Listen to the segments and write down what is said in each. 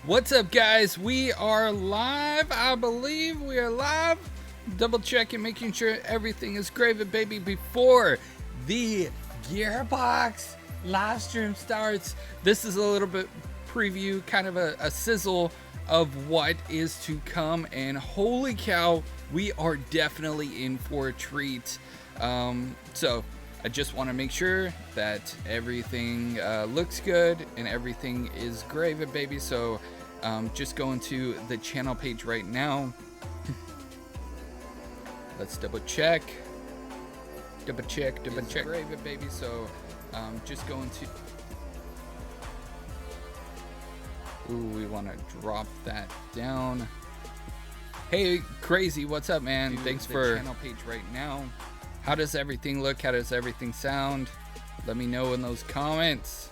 What's up, guys? We are live. I believe we are live. Double checking, making sure everything is gravy, baby, before the Gearbox live stream starts. This is a little bit preview, kind of a sizzle of what is to come, and holy cow, we are definitely in for a treat. So I just want to make sure that everything looks good and everything is gravy, baby. So just going to the channel page right now. Let's double check. Gravy, baby. So just going to. Ooh, we want to drop that down. Hey, Crazy, what's up, man? Thanks for channel page right now. How does everything look? How does everything sound? Let me know in those comments.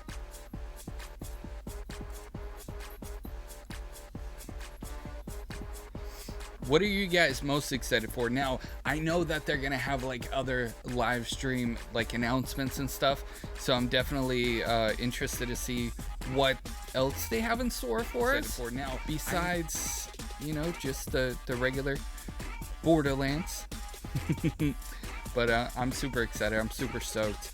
What are you guys most excited for? Now, I know that they're gonna have like other live stream like announcements and stuff, so I'm definitely interested to see what else they have in store for us. For now, besides you know just the regular Borderlands. But I'm super excited. I'm super stoked.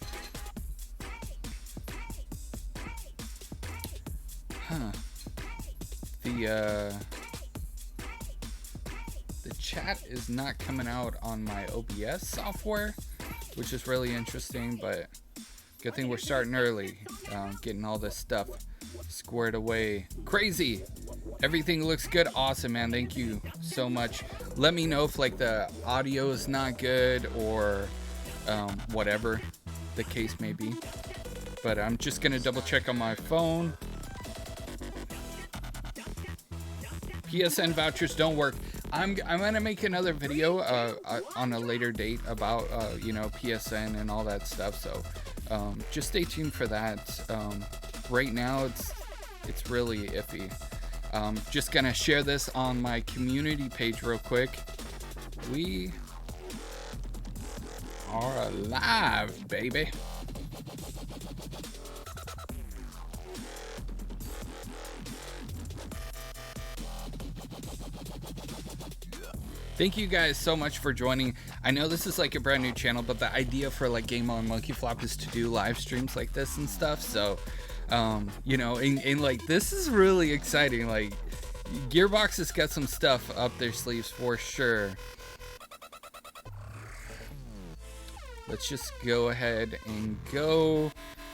The chat is not coming out on my OBS software, which is really interesting, but good thing we're starting early, getting all this stuff squared away. Crazy, everything looks good. Awesome, man. Thank you so much. Let me know if like the audio is not good or whatever the case may be, but I'm just gonna double check on my phone. PSN vouchers don't work. I'm gonna make another video on a later date about you know, PSN and all that stuff, so just stay tuned for that. Right now it's really iffy. Just gonna share this on my community page real quick. We are alive, baby. Thank you guys so much for joining. I know this is like a brand new channel, but the idea for like Game On Monkey Flop is to do live streams like this and stuff. So, you know, and like this is really exciting. Like Gearbox has got some stuff up their sleeves for sure. Let's just go ahead and go.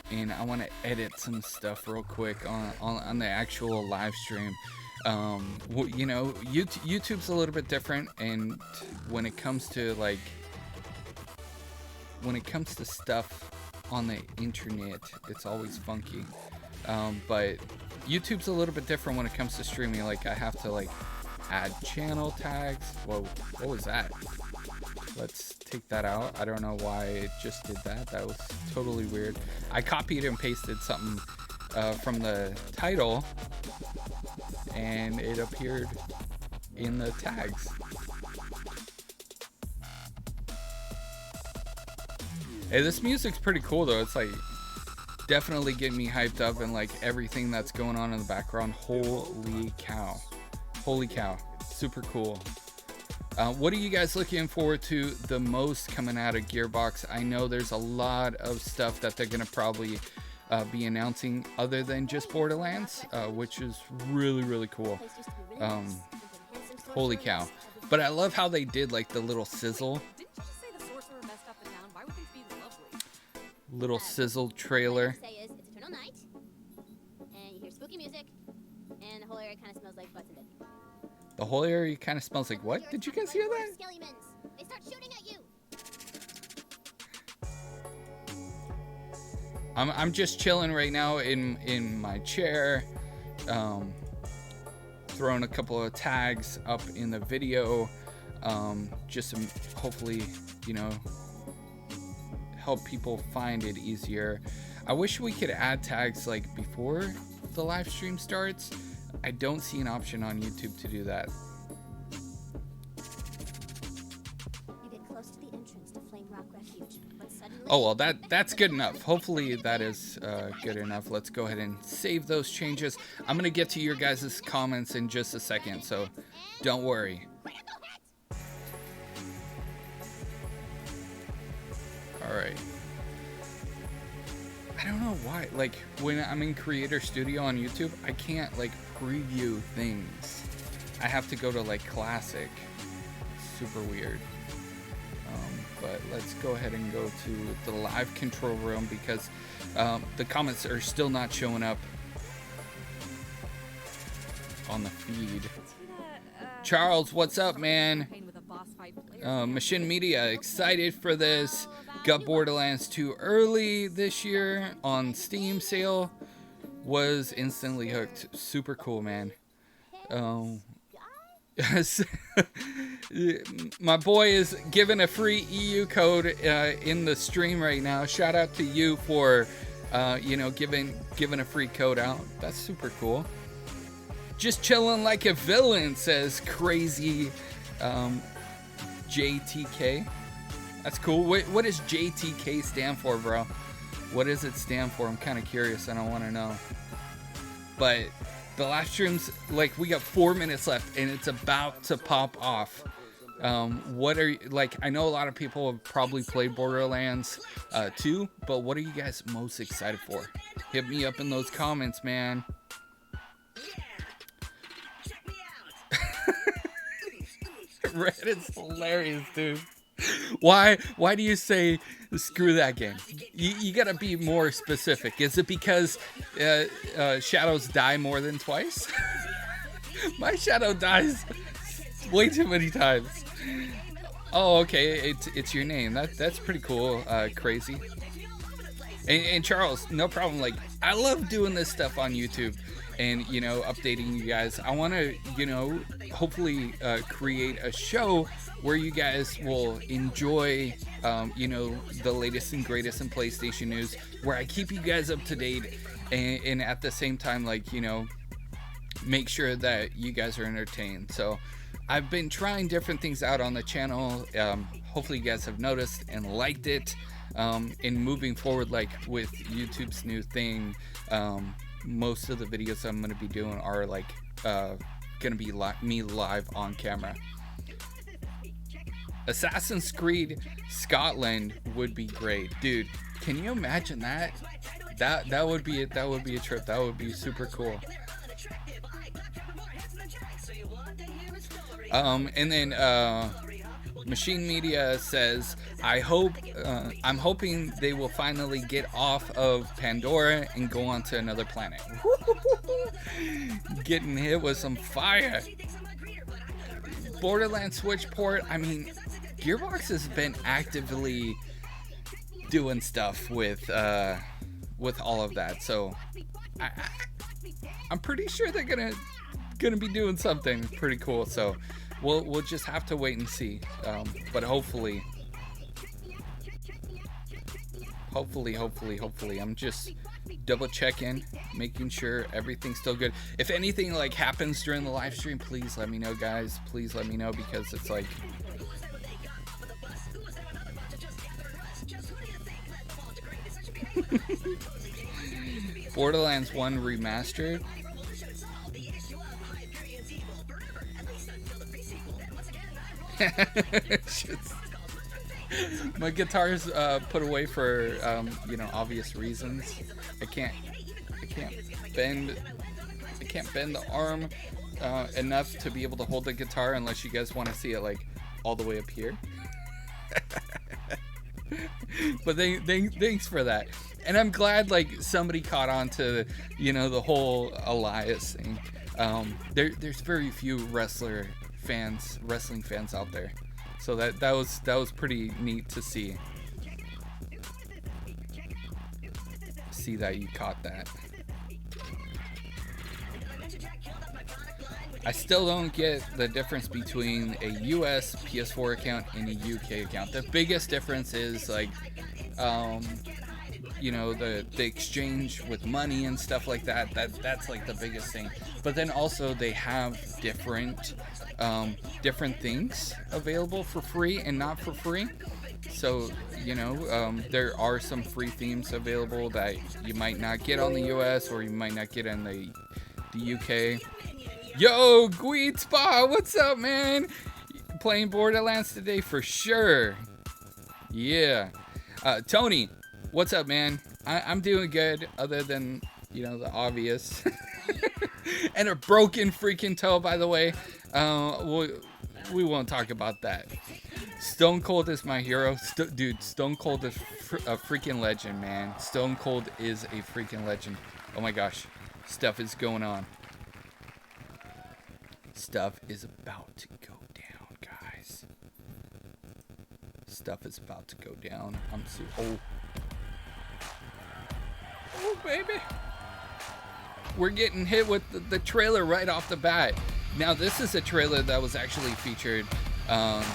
And I want to edit some stuff real quick on the actual live stream. You know, YouTube's a little bit different, and when it comes to like stuff on the internet, it's always funky. But YouTube's a little bit different when it comes to streaming. Like I have to like add channel tags. Whoa, what was that? Let's take that out. I don't know why it just did that. That was totally weird. I copied and pasted something from the title, and it appeared in the tags. Hey, this music's pretty cool though. It's like definitely getting me hyped up, and like everything that's going on in the background. Holy cow. Holy cow. Super cool. What are you guys looking forward to the most coming out of Gearbox? I know there's a lot of stuff that they're gonna probably be announcing other than just Borderlands, which is really cool. Holy cow. But I love how they did like the little sizzle. Little sizzle trailer. It's eternal night, and you hear spooky music, and the whole area kind of smells like butts and dead people. The whole area kind of smells like what? Did you guys hear that? They start shooting at you. I'm just chilling right now in my chair, throwing a couple of tags up in the video, just to hopefully, you know, help people find it easier. I wish we could add tags like before the live stream starts. I don't see an option on YouTube to do that. You get close to the entrance to Flame Rock Refuge, but suddenly Oh, well, that's good enough. Hopefully that is good enough. Let's go ahead and save those changes. I'm going to get to your guys' comments in just a second, so don't worry. All right. I don't know why, like, when I'm in Creator Studio on YouTube, I can't, like, preview things. I have to go to, like, Classic. Super weird. But let's go ahead and go to the live control room because the comments are still not showing up on the feed. Charles, what's up, man? Machine Media, excited for this. Got Borderlands 2 early this year on Steam sale. Was instantly hooked. Super cool, man. My boy is giving a free EU code in the stream right now. Shout out to you for you know, giving a free code out. That's super cool. Just chilling like a villain, says Crazy JTK. That's cool. What does JTK stand for, bro? What does it stand for? I'm kind of curious and I want to know. But the live streams, like, we got 4 minutes left and it's about to pop off. What are you, like, I know a lot of people have probably played Borderlands 2, but what are you guys most excited for? Hit me up in those comments, man. Reddit's hilarious, dude. Why do you say screw that game? You gotta be more specific. Is it because shadows die more than twice? My shadow dies way too many times. Oh, okay, it's your name. That's pretty cool, Crazy. And Charles, no problem. Like, I love doing this stuff on YouTube and, you know, updating you guys. I want to, you know, hopefully create a show where you guys will enjoy, you know, the latest and greatest in PlayStation news, where I keep you guys up to date and at the same time, like, you know, make sure that you guys are entertained. So I've been trying different things out on the channel. Hopefully you guys have noticed and liked it. In moving forward, like with YouTube's new thing, most of the videos I'm going to be doing are like going to be me live on camera. Assassin's Creed Scotland would be great, dude. Can you imagine that? That would be a trip. That would be super cool. And then Machine Media says, I'm hoping they will finally get off of Pandora and go on to another planet. Getting hit with some fire. Borderlands Switch port, I mean, Gearbox has been actively doing stuff with all of that, so I'm pretty sure they're gonna be doing something pretty cool. So we'll just have to wait and see. But hopefully, I'm just double checking, making sure everything's still good. If anything like happens during the live stream, please let me know, guys. Please let me know, because it's like, Borderlands 1 remastered. My guitar's put away for you know, obvious reasons. I can't bend the arm enough to be able to hold the guitar, unless you guys want to see it like all the way up here. But thanks for that. And I'm glad like somebody caught on to, you know, the whole Elias thing. There's very few wrestling fans out there, so that was pretty neat to see that you caught that. I still don't get the difference between a US PS4 account and a UK account. The biggest difference is like, you know, the exchange with money and stuff like that. That's like the biggest thing. But then also they have different things available for free and not for free. So, there are some free themes available that you might not get on the US or you might not get in the UK. Yo, Gweed Spa, what's up, man? Playing Borderlands today for sure. Yeah. Tony, what's up, man? I'm doing good, other than, the obvious. And a broken freaking toe, by the way. We won't talk about that. Stone Cold is my hero. Dude, Stone Cold is a freaking legend, man. Stone Cold is a freaking legend. Oh my gosh. Stuff is going on. Stuff is about to go down, guys. Stuff is about to go down. Oh, baby. We're getting hit with the trailer right off the bat. Now, this is a trailer that was actually featured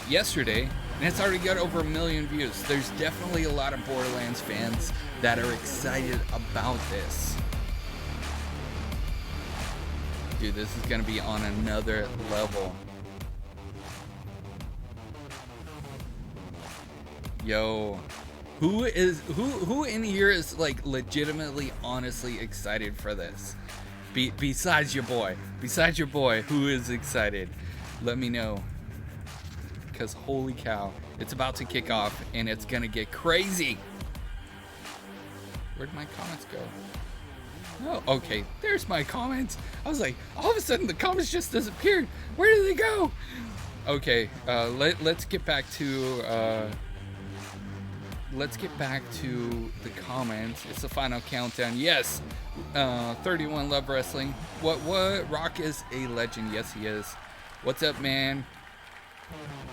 yesterday, and it's already got over 1 million views. There's definitely a lot of Borderlands fans that are excited about this. Dude, this is gonna be on another level. Yo, who in here is like legitimately, honestly excited for this? Besides your boy, who is excited? Let me know. Because holy cow, it's about to kick off and it's gonna get crazy. Where'd my comments go? Oh, okay, there's my comments. I was like, all of a sudden the comments just disappeared. Where did they go? Okay, let's get back to the comments. It's the final countdown. Yes, 31 Love Wrestling. What? Rock is a legend. Yes, he is. What's up, man?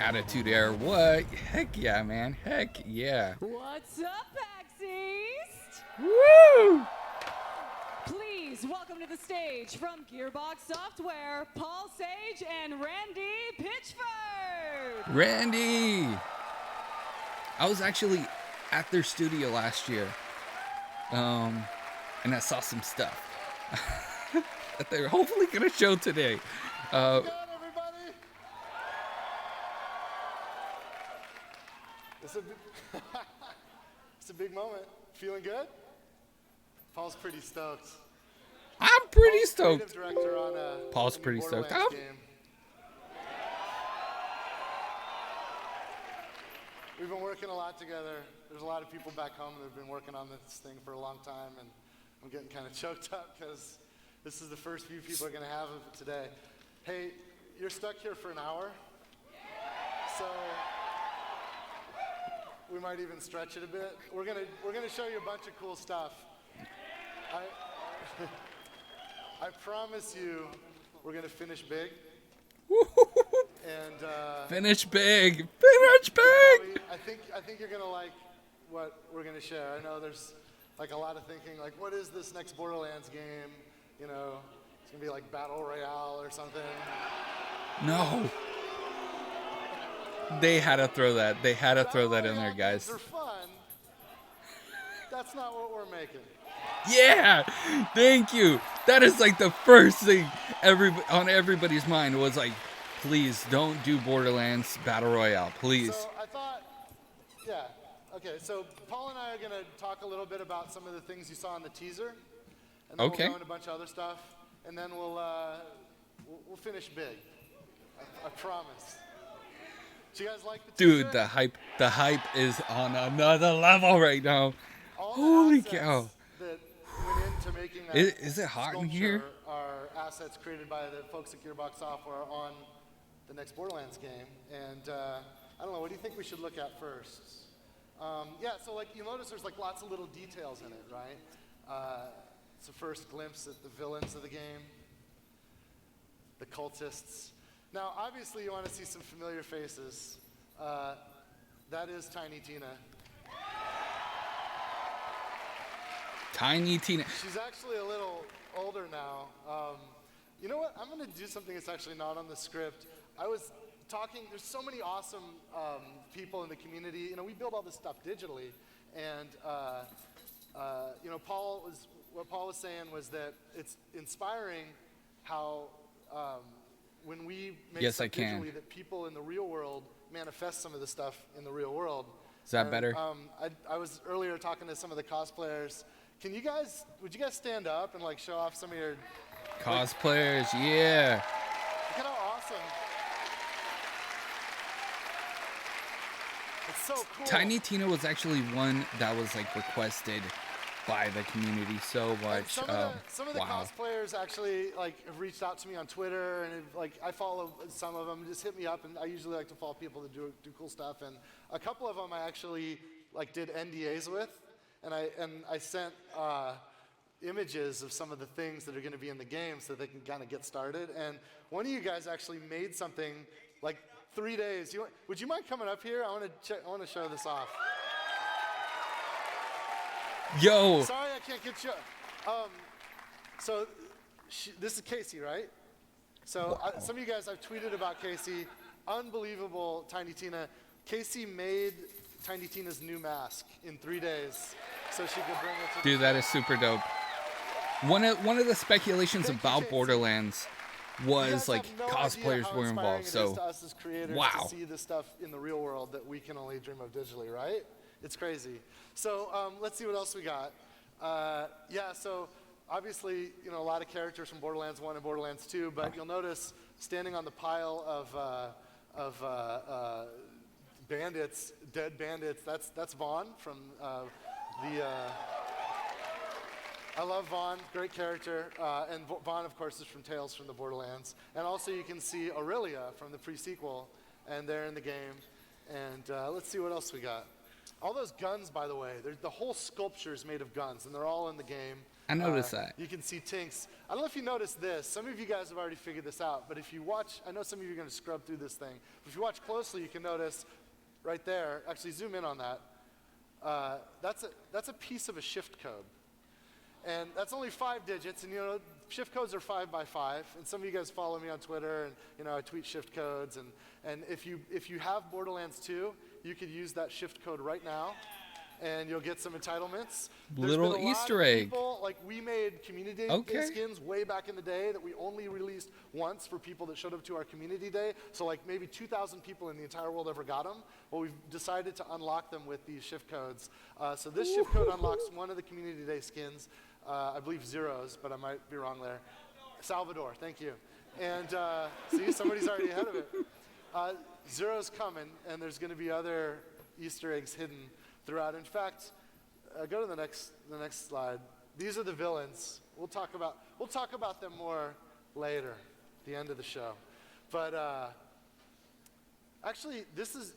Attitude Air. What? Heck yeah, man. Heck yeah. What's up, PAX East? Woo! Please welcome to the stage from GEARBOX Software, Paul Sage and Randy Pitchford. Randy! I was actually at their studio last year, and I saw some stuff that they're hopefully gonna show today. Good, everybody. It's a big moment. Feeling good? Paul's pretty stoked. I'm pretty Paul's stoked. creative director on Paul's a new pretty stoked. Borderlands game. We've been working a lot together. There's a lot of people back home that have been working on this thing for a long time, and I'm getting kind of choked up because this is the first view people are going to have of it today. Hey, you're stuck here for an hour, so we might even stretch it a bit. We're gonna show you a bunch of cool stuff. I promise you, we're gonna finish big. And Finish big. Finish big. I think you're gonna like what we're gonna share. I know there's like a lot of thinking, like, what is this next Borderlands game? You know, it's gonna be like Battle Royale or something. No. They had to throw that. They had to throw that in there, guys. They're fun. That's not what we're making. Yeah, thank you. That is like the first thing on everybody's mind was like, please don't do Borderlands Battle Royale, please. So I thought, yeah, okay. So Paul and I are gonna talk a little bit about some of the things you saw in the teaser, and then Okay. we'll go into a bunch of other stuff, and then we'll finish big. I promise. Do you guys like the teaser? Dude, the hype is on another level right now. All the Holy assets cow. that went into making that Is it hot in here? sculpture are assets created by the folks at GEARBOX Software on the next Borderlands game. And I don't know, what do you think we should look at first? Yeah, so like you'll notice there's like lots of little details in it, right? It's a first glimpse at the villains of the game, the cultists. Now, obviously you want to see some familiar faces. That is Tiny Tina. Tiny Tina. She's actually a little older now. You know what? I'm going to do something that's actually not on the script. I was talking, there's so many awesome people in the community. You know, we build all this stuff digitally. And, you know, what Paul was saying was that it's inspiring how when we make Yes, stuff I can. digitally, that people in the real world manifest some of the stuff in the real world. Is that And, better? I was earlier talking to some of the cosplayers. Would you guys stand up and like show off some of your Cosplayers, yeah. Look at how awesome. It's so cool. Tiny Tina was actually one that was like requested by the community so And much. some of the Wow. cosplayers actually like have reached out to me on Twitter, and like I follow some of them. Just hit me up, and I usually like to follow people that do cool stuff. And a couple of them I actually like did NDAs with, and I sent images of some of the things that are going to be in the game so they can kind of get started. And one of you guys actually made something like 3 days. Would you mind coming up here? I want to show this off. Yo, Sorry, I can't get you. So this is Casey, right? So some of you guys, I've tweeted about Casey. Unbelievable, Tiny Tina. Casey made Tiny Tina's new mask in 3 days, so she could bring it to. dude, that is super dope. One of the speculations Thank you, about Casey. Borderlands You was guys like have no idea cosplayers how were inspiring involved. it is So to us as creators wow. to see this stuff in the real world that we can only dream of digitally, right? It's crazy. So let's see what else we got. Yeah, so obviously, a lot of characters from Borderlands 1 and Borderlands 2, but you'll notice standing on the pile of bandits, dead bandits, that's Vaughn from I love Vaughn, great character, and Vaughn, of course, is from Tales from the Borderlands. And also you can see Aurelia from the pre-sequel, and they're in the game. And let's see what else we got. All those guns, by the way, the whole sculpture is made of guns, and they're all in the game. I noticed that. You can see Tinks. I don't know if you noticed this. Some of you guys have already figured this out, but if you watch, I know some of you are going to scrub through this thing. But if you watch closely, you can notice right there, actually zoom in on that, that's a piece of a shift code. And that's only 5 digits, and shift codes are 5 by 5. And some of you guys follow me on Twitter, and I tweet shift codes. And if you have Borderlands 2, you could use that shift code right now, and you'll get some entitlements. Little There's been a lot Easter of egg. people, like we made community Okay. day skins way back in the day that we only released once for people that showed up to our community day. So like maybe 2,000 people in the entire world ever got them. Well, we've decided to unlock them with these shift codes. So this shift code unlocks one of the community day skins. I believe Zero's, but I might be wrong there. Salvador, thank you. And see, somebody's already ahead of it. Zero's coming, and there's going to be other Easter eggs hidden throughout. In fact, go to the next slide. These are the villains. We'll talk about them more later, at the end of the show. But actually,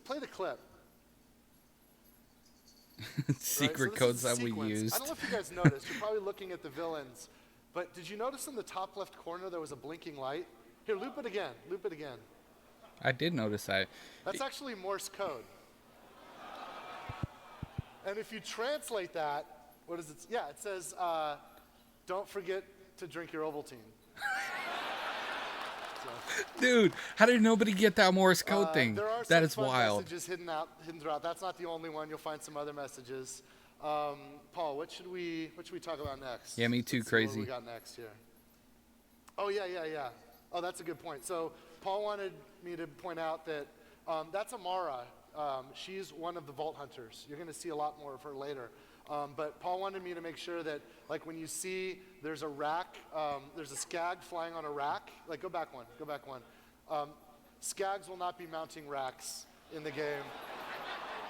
play the clip. Secret Right? So codes this is that we sequence. used. I don't know if you guys noticed. You're probably looking at the villains. But did you notice in the top left corner there was a blinking light? Here, loop it again. Loop it again. I did notice that. That's actually Morse code. And if you translate that, what is it? Yeah, it says, don't forget to drink your Ovaltine. Dude, how did nobody get that Morse code thing? There are That some is fun wild. messages hidden throughout. That's not the only one. You'll find some other messages. Paul, what should we talk about next? Yeah, me too, Let's see what crazy. we got next here? Oh, yeah. Oh, that's a good point. So Paul wanted me to point out that that's Amara. She's one of the Vault Hunters. You're going to see a lot more of her later. But Paul wanted me to make sure that, like, when you see there's a rack, there's a skag flying on a rack. Like, go back one. Skags will not be mounting racks in the game.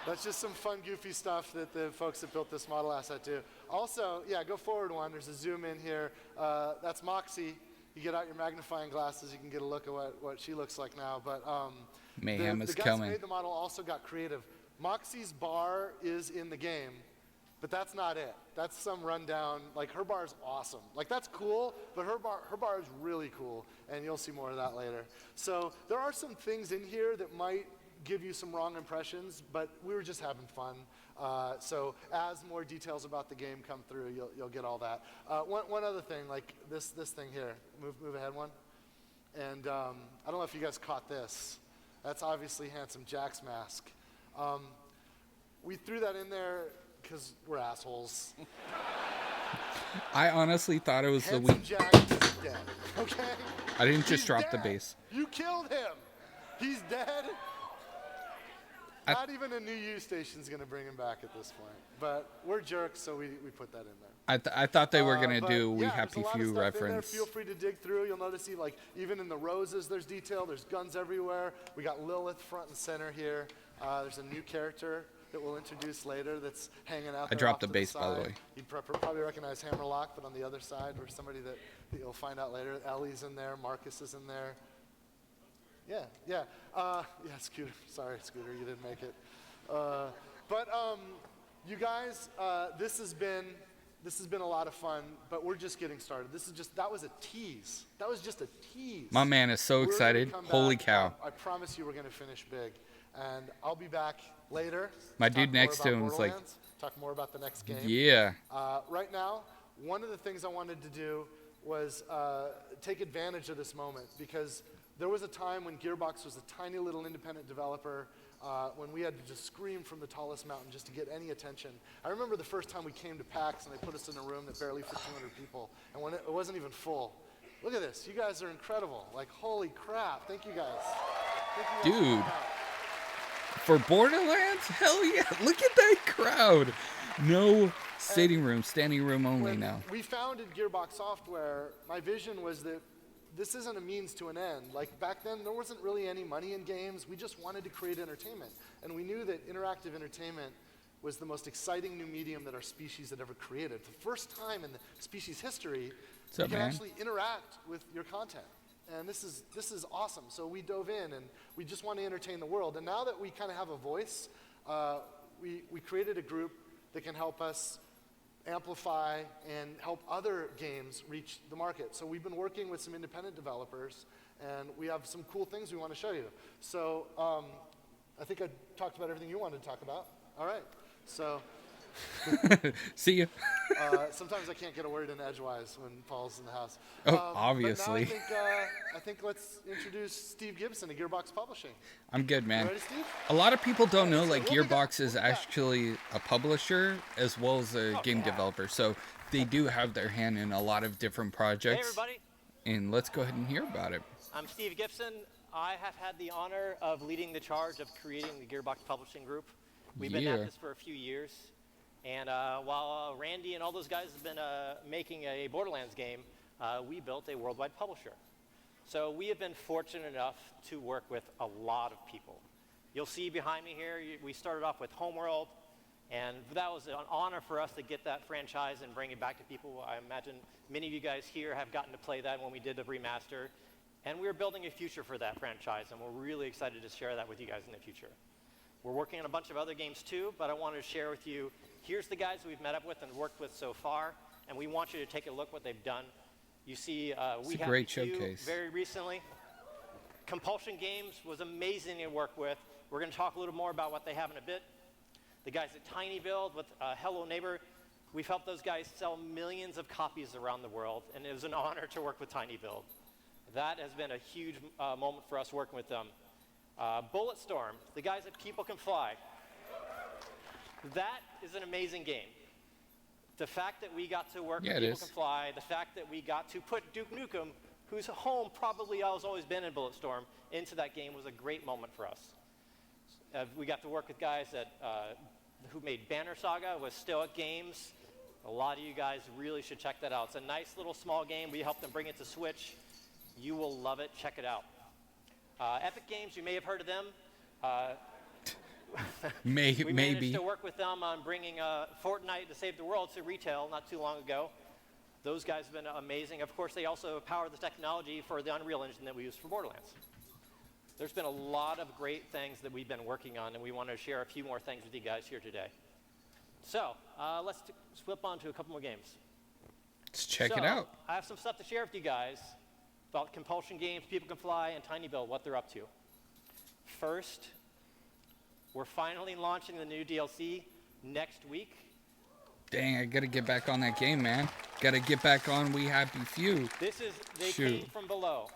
That's just some fun, goofy stuff that the folks that built this model asset do. Also, yeah, go forward one. There's a zoom in here. That's Moxie. You get out your magnifying glasses, you can get a look at what she looks like now. But Mayhem is the guys coming. who made the model also got creative. Moxie's bar is in the game, but that's not it. That's some rundown. Like, her bar is awesome. Like, that's cool, but her bar is really cool, and you'll see more of that later. So there are some things in here that might give you some wrong impressions, but we were just having fun. So as more details about the game come through, you'll get all that. One other thing, like this thing here. Move ahead one. And I don't know if you guys caught this. That's obviously Handsome Jack's mask. We threw that in there because we're assholes. I honestly thought it was the Handsome week. Jack is dead, okay? I didn't just He's drop the dead. bass. You killed him. He's dead. Not even a new U station's going to bring him back at this point. But we're jerks, so we put that in there. I thought they were gonna But do We yeah, Happy there's a lot of Few stuff in there. reference. Feel free to dig through. You'll notice like even in the roses, there's detail. There's guns everywhere. We got Lilith front and center here. There's a new character that we'll introduce later that's hanging out there. dropped off the to bass, by the side. way. You'd probably recognize Hammerlock, but on the other side, there's somebody that you'll find out later. Ellie's in there. Marcus is in there. Yeah. Scooter. Sorry, Scooter, you didn't make it. But you guys, this has been a lot of fun, but we're just getting started. That was a tease. That was just a tease. My man is so We're gonna excited. come Holy back. cow. I promise you we're going to finish big. And I'll be back later. My to dude talk more next to about him is like, Borderlands, talk more about the next game. yeah. Right now, one of the things I wanted to do was take advantage of this moment, because there was a time when Gearbox was a tiny little independent developer, when we had to just scream from the tallest mountain just to get any attention. I remember the first time we came to PAX and they put us in a room that barely fit 200 people, and when it wasn't even full. Look at this. You guys are incredible. Like, holy crap. Thank you guys. Thank you guys for Dude. coming out. For Borderlands? Hell yeah. Look at that crowd. No sitting room, standing room only When now. we founded Gearbox Software, my vision was that this isn't a means to an end. Like back then, there wasn't really any money in games. We just wanted to create entertainment. And we knew that interactive entertainment was the most exciting new medium that our species had ever created. The first time in the species history, What's you up, can man? actually interact with your content. And this is awesome. So we dove in, and we just want to entertain the world. And now that we kind of have a voice, we created a group that can help us amplify and help other games reach the market. So we've been working with some independent developers, and we have some cool things we want to show you. So I think I talked about everything you wanted to talk about. All right. So See you. sometimes I can't get a word in edgewise when Paul's in the house. Oh, obviously. But now I think let's introduce Steve Gibson of Gearbox Publishing. I'm good, man. You ready, Steve? A lot of people don't know, like, we'll be back. Gearbox is We'll be back. actually a publisher as well as a game developer. So they do have their hand in a lot of different Hey projects. everybody, And let's go ahead and hear about it. I'm Steve Gibson. I have had the honor of leading the charge of creating the Gearbox Publishing Group. We've been Yeah. at this for a few years. And while Randy and all those guys have been making a Borderlands game, we built a worldwide publisher. So we have been fortunate enough to work with a lot of people. You'll see behind me here, we started off with Homeworld, and that was an honor for us to get that franchise and bring it back to people. I imagine many of you guys here have gotten to play that when we did the remaster. And we're building a future for that franchise, and we're really excited to share that with you guys in the future. We're working on a bunch of other games too, but I wanted to share with you, here's the guys we've met up with and worked with so far, and we want you to take a look what they've done. You see, we a had great two showcase. very recently. Compulsion Games was amazing to work with. We're going to talk a little more about what they have in a bit. The guys at Tiny Build with Hello Neighbor, we've helped those guys sell millions of copies around the world, and it was an honor to work with Tiny Build. That has been a huge moment for us working with them. Bulletstorm, the guys at People Can Fly. That is an amazing game. The fact that we got to work Yeah, with it People is. Can Fly, the fact that we got to put Duke Nukem, whose home probably has always been in Bulletstorm, into that game was a great moment for us. We got to work with guys that, who made Banner Saga with Stoic Games. A lot of you guys really should check that out. It's a nice little small game. We helped them bring it to Switch. You will love it. Check it out. Epic Games, you may have heard of them. We Maybe. managed to work with them on bringing Fortnite to Save the World to retail not too long ago. Those guys have been amazing. Of course, they also power the technology for the Unreal Engine that we use for Borderlands. There's been a lot of great things that we've been working on, and we want to share a few more things with you guys here today. So let's flip on to a couple more games. Let's check it So, out. I have some stuff to share with you guys about Compulsion Games, People Can Fly, and Tiny Build, what they're up to. First, we're finally launching the new DLC next week. Dang, I gotta get back on that game, man. Gotta get back on We Happy Few. They Shoot. came from below.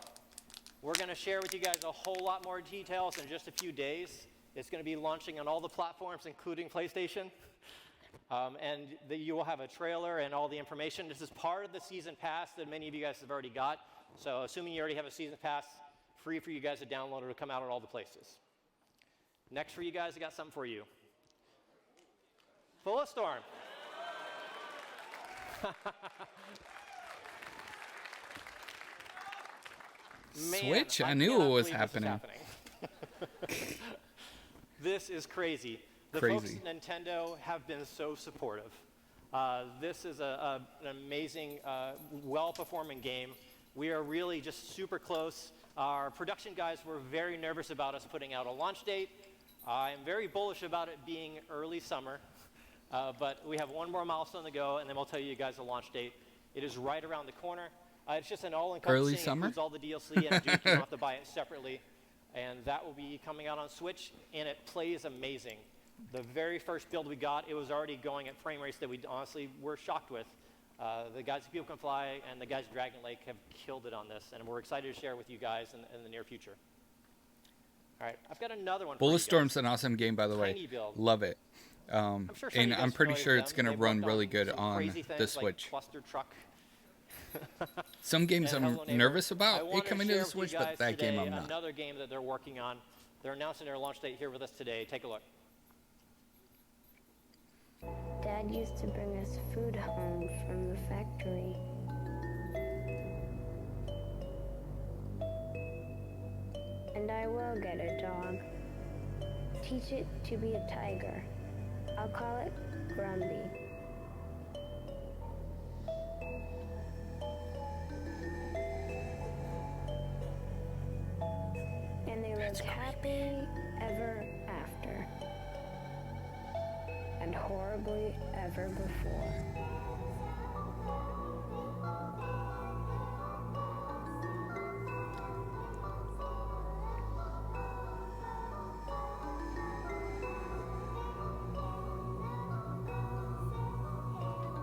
We're going to share with you guys a whole lot more details in just a few days. It's going to be launching on all the platforms, including PlayStation. You will have a trailer and all the information. This is part of the season pass that many of you guys have already got. So assuming you already have a season pass, free for you guys to download. It'll come out at all the places. Next for you guys, I got something for you. Full of Storm. Man, Switch? I knew it was happening. This is crazy. The folks at Nintendo have been so supportive. This is an amazing, well-performing game. We are really just super close. Our production guys were very nervous about us putting out a launch date. I'm very bullish about it being early summer, but we have one more milestone to go, and then we'll tell you guys the launch date. It is right around the corner. It's just an all-encompassing, includes all the DLC, and you don't have to buy it separately. And that will be coming out on Switch, and it plays amazing. The very first build we got, it was already going at frame rates that we honestly were shocked with. The guys at People Can Fly and the guys at Dragon Lake have killed it on this, and we're excited to share with you guys in the near future. All right, I've got another one. Bulletstorm's an awesome game, by the way. Love it. And I'm pretty sure it's going to run really good on the Switch. Like cluster truck. Some games I'm nervous about it coming to the Switch, but that game I'm not. Another game that they're working on. They're announcing their launch date here with us today. Take a look. Dad used to bring us food home from the factory. And I will get a dog. Teach it to be a tiger. I'll call it Grumpy. And they lived happily ever after. And horribly ever before.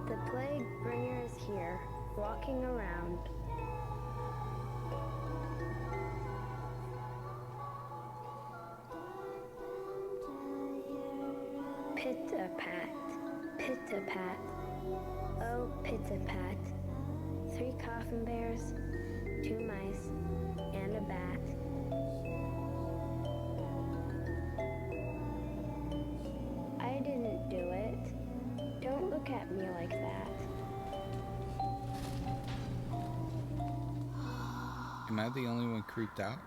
The plague bringer is here, walking around. Pit-a-pat, pit-a-pat, oh pit-a-pat. 3 coffin bears, 2 mice, and a bat. I didn't do it. Don't look at me like that. Am I the only one creeped out?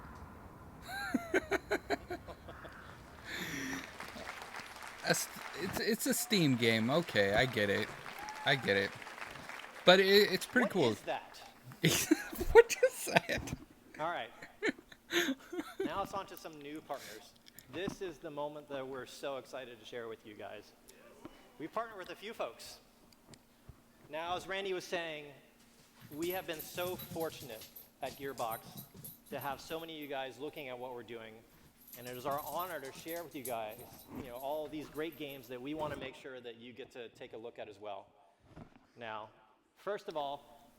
It's a Steam game. Okay, I get it. But it's pretty cool. What is that? What is that? All right. Now it's on to some new partners. This is the moment that we're so excited to share with you guys. We partnered with a few folks. Now, as Randy was saying, we have been so fortunate at Gearbox to have so many of you guys looking at what we're doing. And it is our honor to share with you guys, all these great games that we want to make sure that you get to take a look at as well. Now, first of all,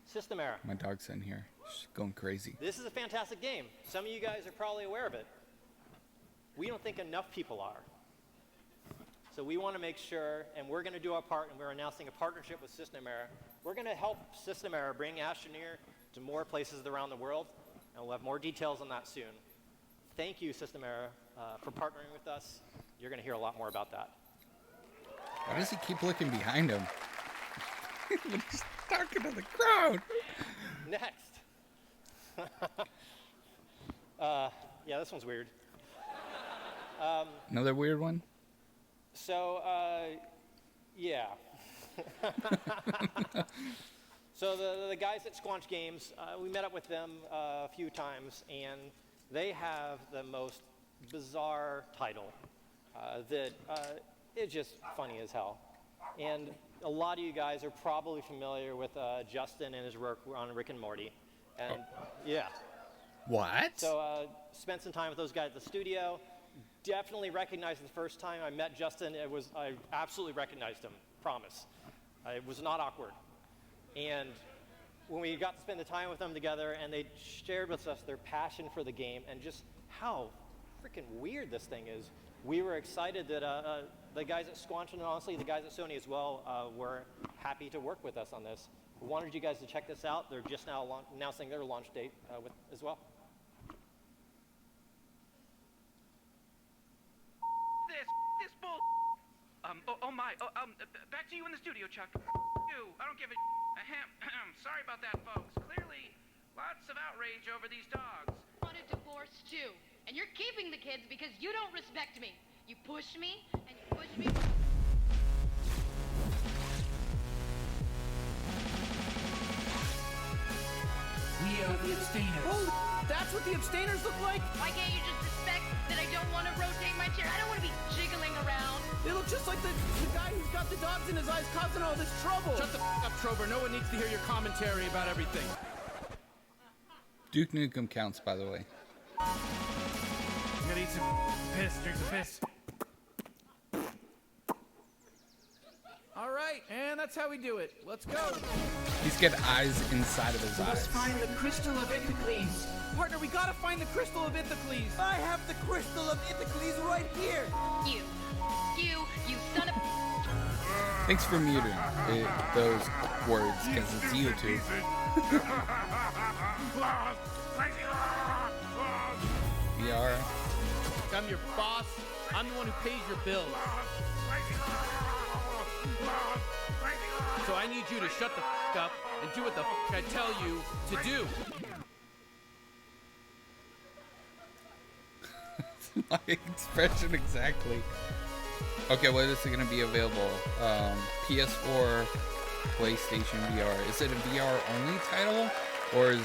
System Era. My dog's in here. She's going crazy. This is a fantastic game. Some of you guys are probably aware of it. We don't think enough people are. So we want to make sure, and we're going to do our part, and we're announcing a partnership with System Era. We're going to help System Era bring Astroneer to more places around the world, and we'll have more details on that soon. Thank you, System Era, for partnering with us. You're going to hear a lot more about that. Why does he keep looking behind him? He's talking to the crowd. Next. Yeah, this one's weird. Another weird one? So, yeah. So the guys at Squanch Games, we met up with them a few times, and they have the most bizarre title that is just funny as hell. And a lot of you guys are probably familiar with Justin and his work on Rick and Morty. And yeah. What? So spent some time with those guys at the studio. Definitely recognized the first time I met Justin. I absolutely recognized him, promise. It was not awkward. And when we got to spend the time with them together and they shared with us their passion for the game and just how freaking weird this thing is, we were excited that the guys at Squanch and honestly the guys at Sony as well were happy to work with us on this. We wanted you guys to check this out. They're just now announcing their launch date as well. Oh my. Back to you in the studio, Chuck. You. I don't give a ahem. Sorry about that, folks. Clearly, lots of outrage over these dogs. I want a divorce too, and you're keeping the kids because you don't respect me. You push me, and you push me. We are the abstainers. Oh, that's what the abstainers look like? Why can't you just respect that I don't want to rotate my chair? I don't want to be jiggling around. They look just like the guy who's got the dogs in his eyes causing all this trouble. Shut the up, Trover. No one needs to hear your commentary about everything. Duke Nukem counts, by the way. I'm gonna eat some piss, drink some piss. All right, and that's how we do it. Let's go. He's got eyes inside of his eyes. Find the crystal of Ithacles. Partner, we gotta find the crystal of Ithacles. I have the crystal of Ithacles right here. You son of. Thanks for muting those words, because it's YouTube. VR. I'm your boss. I'm the one who pays your bills. So I need you to shut the up and do what the I tell you to do. My expression exactly. Okay, what is it going to be available? PS4, PlayStation VR. Is it a VR only title, or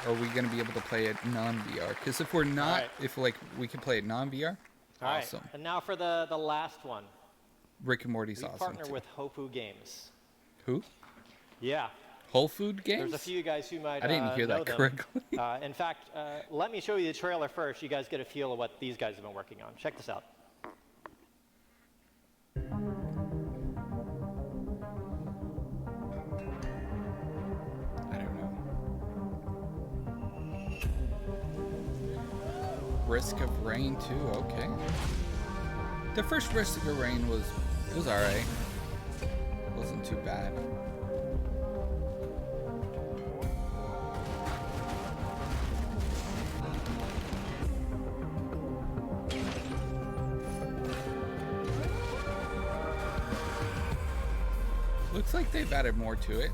are we going to be able to play it non-VR? Because if we're not, if like we can play it non-VR, awesome. Right. And now for the last one. Rick and Morty's We awesome. partner too. with Hopu Games. Who? Yeah. Whole Food Games? There's a few guys who might I didn't hear know that them. correctly. In fact, let me show you the trailer first. You guys get a feel of what these guys have been working on. Check this out. I don't know. Risk of Rain 2, okay. The first Risk of Rain was alright. Wasn't too bad. Looks like they've added more to it.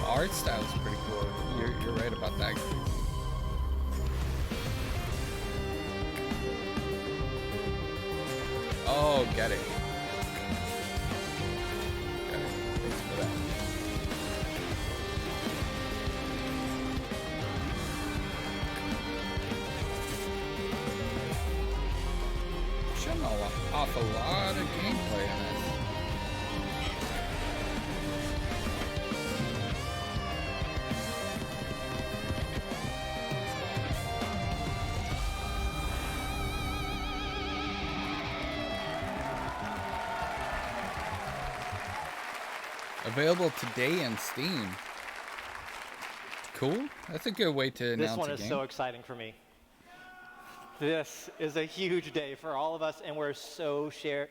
Art style is pretty cool. You're right about that. Oh, get it. Got it. Thanks for that. Showing off a lot of gameplay in this. Available today in Steam. Cool. That's a good way to announce This one a is game. so exciting for me. This is a huge day for all of us, and we're so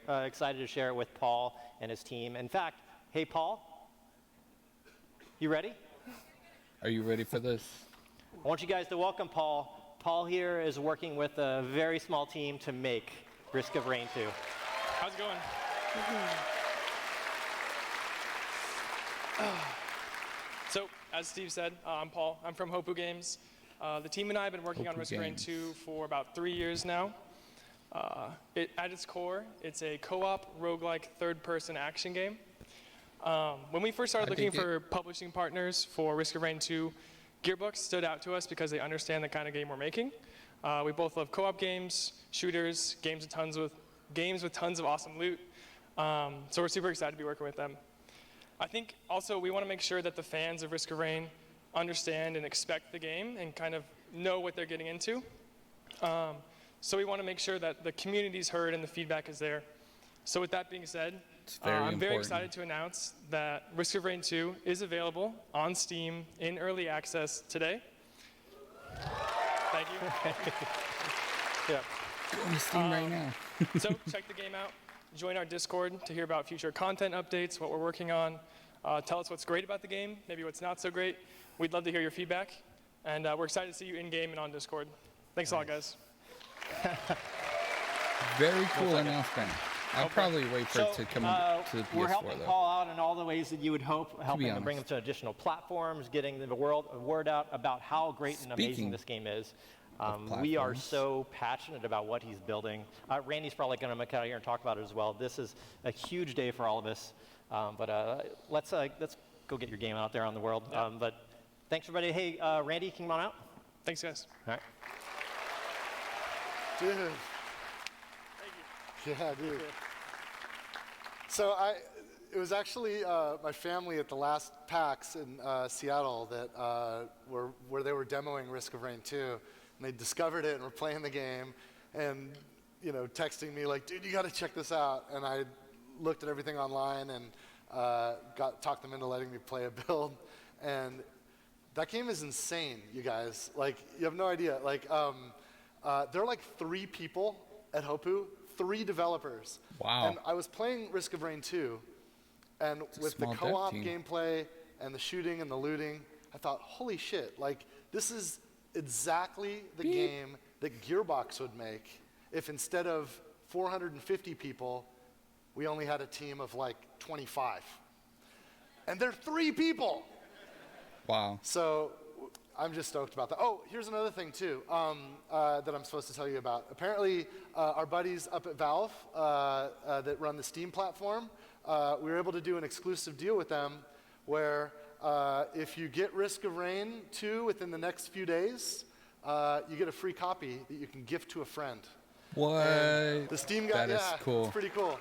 excited to share it with Paul and his team. In fact, hey, Paul, you ready? Are you ready for this? I want you guys to welcome Paul. Paul here is working with a very small team to make Risk of Rain 2. How's it going? So, as Steve said, I'm Paul. I'm from Hopu Games. The team and I have been working on Risk of Rain 2 for about 3 years now. At its core, it's a co-op roguelike third-person action game. When we first started looking for publishing partners for Risk of Rain 2, GEARBOX stood out to us because they understand the kind of game we're making. We both love co-op games, shooters, games with tons of awesome loot. So we're super excited to be working with them. I think also we want to make sure that the fans of Risk of Rain understand and expect the game and kind of know what they're getting into. So we want to make sure that the community's heard and the feedback is there. So with that being said, I'm very excited to announce that Risk of Rain 2 is available on Steam in early access today. Thank you. Yeah. Go on Steam right now. So check the game out. Join our Discord to hear about future content updates, what we're working on. Tell us what's great about the game, maybe what's not so great. We'd love to hear your feedback. And we're excited to see you in-game and on Discord. Thanks a lot, guys. Very cool announcement. I'll probably wait for it to come to the PS4, we're helping though. Paul out in all the ways that you would hope, helping to bring him to additional platforms, getting the word out about how great and amazing this game is. We are so passionate about what he's building. Randy's probably going to come out here and talk about it as well. This is a huge day for all of us. But let's go get your game out there on the world. But thanks, everybody. Hey, Randy, can you come on out? Thanks, guys. All right. Dude. Yeah, dude. So it was actually my family at the last PAX in Seattle that where they were demoing Risk of Rain 2, and they discovered it and were playing the game, and texting me like, dude, you got to check this out. And I looked at everything online and talked them into letting me play a build, and that game is insane, you guys. Like, you have no idea. Like, there are like 3 people at Hopu. 3 developers. Wow. And I was playing Risk of Rain 2, and with the co-op gameplay and the shooting and the looting, I thought, holy shit, like, this is exactly the game that GEARBOX would make if instead of 450 people, we only had a team of like 25. And they're 3 people. Wow. So I'm just stoked about that. Oh, here's another thing too that I'm supposed to tell you about. Apparently, our buddies up at Valve that run the Steam platform, we were able to do an exclusive deal with them where if you get Risk of Rain 2 within the next few days, you get a free copy that you can gift to a friend. What? And the Steam guy, That is cool. It's pretty cool.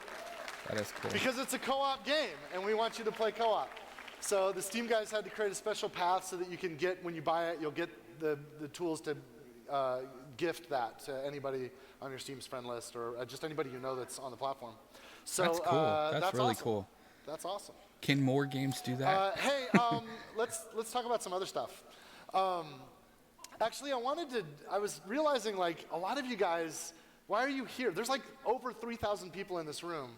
That is cool. Because it's a co-op game, and we want you to play co-op. So the Steam guys had to create a special path so that you can get, when you buy it, you'll get the tools to gift that to anybody on your Steam's friend list, or just anybody you know that's on the platform. So that's cool. That's really awesome. cool. That's awesome. Can more games do that? Hey, let's talk about some other stuff. Actually, I was realizing, like, a lot of you guys, why are you here? There's like over 3,000 people in this room.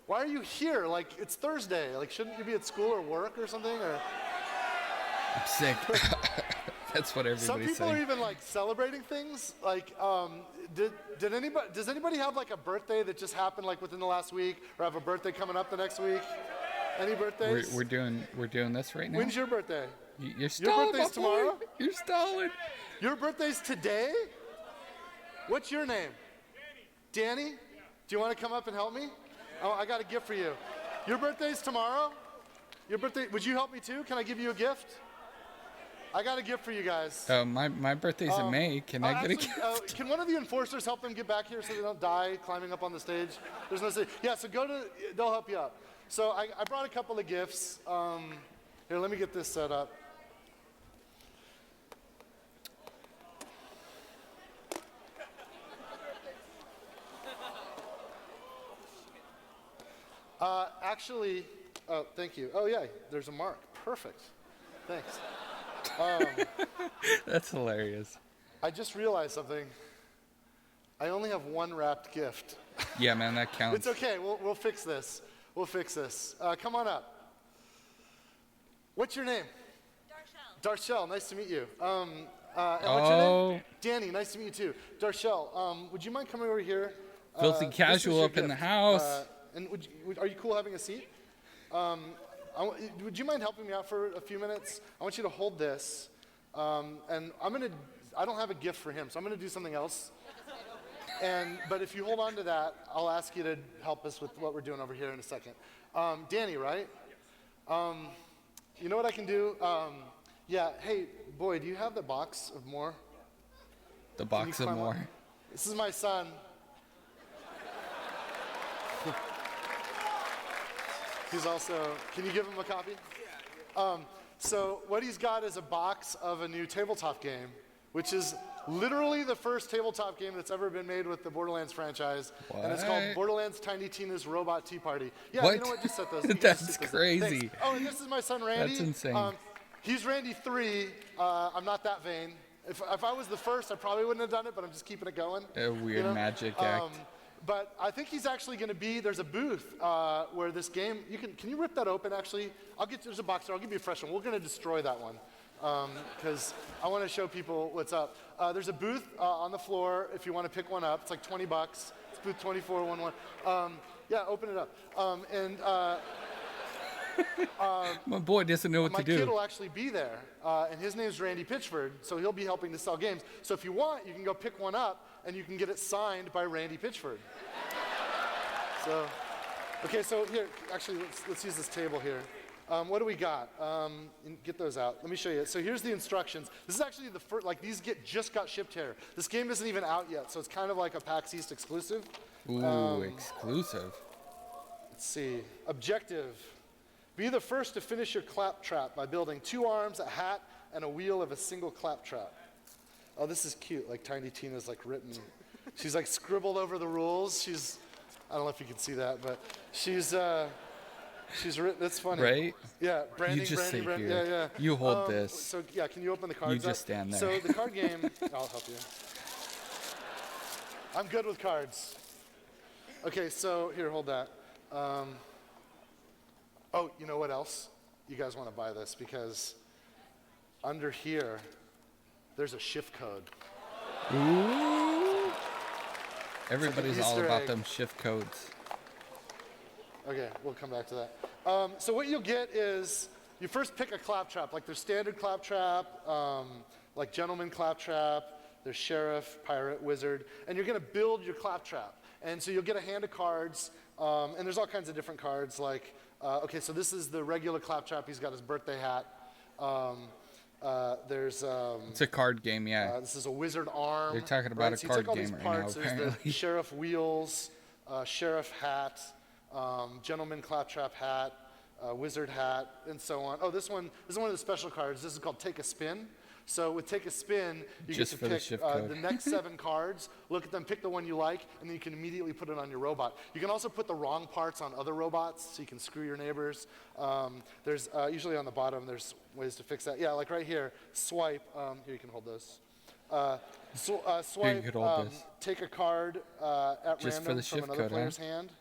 Why are you here? Like, it's Thursday. Like, shouldn't you be at school or work or something? Or I'm sick. That's what everybody's saying. some people are even like celebrating things. Like, does anybody have like a birthday that just happened like within the last week, or have a birthday coming up the next week? Any birthdays? We're doing this right now. When's your birthday? You're stalling. Your birthday's tomorrow? You're stalling. Your birthday's today? What's your name? Danny. Danny? Do you want to come up and help me? Oh, I got a gift for you. Your birthday's tomorrow? Your birthday, would you help me too? Can I give you a gift? I got a gift for you guys. My birthday's in May. Can I get a gift? Can one of the enforcers help them get back here so they don't die climbing up on the stage? There's no stage. Yeah, so they'll help you up. So I brought a couple of gifts. Here, let me get this set up. Actually, oh, thank you. Oh, yeah, there's a mark. Perfect. Thanks. That's hilarious. I just realized something. I only have one wrapped gift. Yeah, man, that counts. It's okay. We'll fix this. We'll fix this. Come on up. What's your name? Darshell. Nice to meet you. And what's your name? Danny. Nice to meet you too. Darshell, would you mind coming over here? Filthy casual up in the house. And are you cool having a seat? Would you mind helping me out for a few minutes? I want you to hold this, and I don't have a gift for him, so I'm gonna do something else. But if you hold on to that, I'll ask you to help us with what we're doing over here in a second. Danny, right? You know what I can do? Yeah, hey, boy, do you have the box of more? The box of more. This is my son. He's also, can you give him a copy? So what he's got is a box of a new tabletop game, which is literally the first tabletop game that's ever been made with the Borderlands franchise. What? And it's called Borderlands Tiny Tina's Robot Tea Party. Yeah, what? You know what? Just set those. That's crazy. Oh, and this is my son, Randy. That's insane. He's Randy 3. I'm not that vain. If I was the first, I probably wouldn't have done it, but I'm just keeping it going. A weird magic act. But I think he's actually going to be, there's a booth where this game, can you rip that open actually? There's a box there, I'll give you a fresh one. We're going to destroy that one because I want to show people what's up. There's a booth on the floor if you want to pick one up. It's like $20. It's booth 2411. Yeah, open it up. My boy doesn't know what to do. My kid will actually be there, and his name's Randy Pitchford, so he'll be helping to sell games. So if you want, you can go pick one up, and you can get it signed by Randy Pitchford. So, okay, so here, actually, let's use this table here. What do we got? Get those out. Let me show you. So here's the instructions. This is actually the first, like these just got shipped here. This game isn't even out yet, so it's kind of like a PAX East exclusive. Ooh, exclusive. Let's see. Objective. Be the first to finish your claptrap by building 2 arms, a hat, and a wheel of a single claptrap. Oh, this is cute. Like Tiny Tina's like written. She's like scribbled over the rules. I don't know if you can see that, but she's written. That's funny. Right? Yeah, branding, you just branding, sit here. Yeah, yeah. You hold this. So yeah, can you open the cards? You just stand there. So the card game. I'll help you. I'm good with cards. Okay, so here, hold that. Oh, you know what else? You guys want to buy this because under here, there's a shift code. Ooh. Everybody's all about egg. them shift codes. Okay, we'll come back to that. So what you'll get is you first pick a claptrap. Like there's standard claptrap, like gentleman claptrap, there's sheriff, pirate, wizard, and you're going to build your claptrap. And so you'll get a hand of cards, and there's all kinds of different cards like, okay, so this is the regular claptrap. He's got his birthday hat. There's it's a card game, yeah. This is a wizard arm. They're talking about right? a card so game right now, There's apparently. the sheriff wheels, sheriff hat, gentleman claptrap hat, wizard hat, and so on. Oh, this one is one of the special cards. This is called Take a Spin. So with Take a Spin, you Just get to pick the next 7 cards, look at them, pick the one you like, and then you can immediately put it on your robot. You can also put the wrong parts on other robots, so you can screw your neighbors. There's usually on the bottom, there's ways to fix that. Yeah, like right here, swipe. Here, you can hold this. Swipe, you could hold this. take a card at Just for random the from shift another code, player's hand.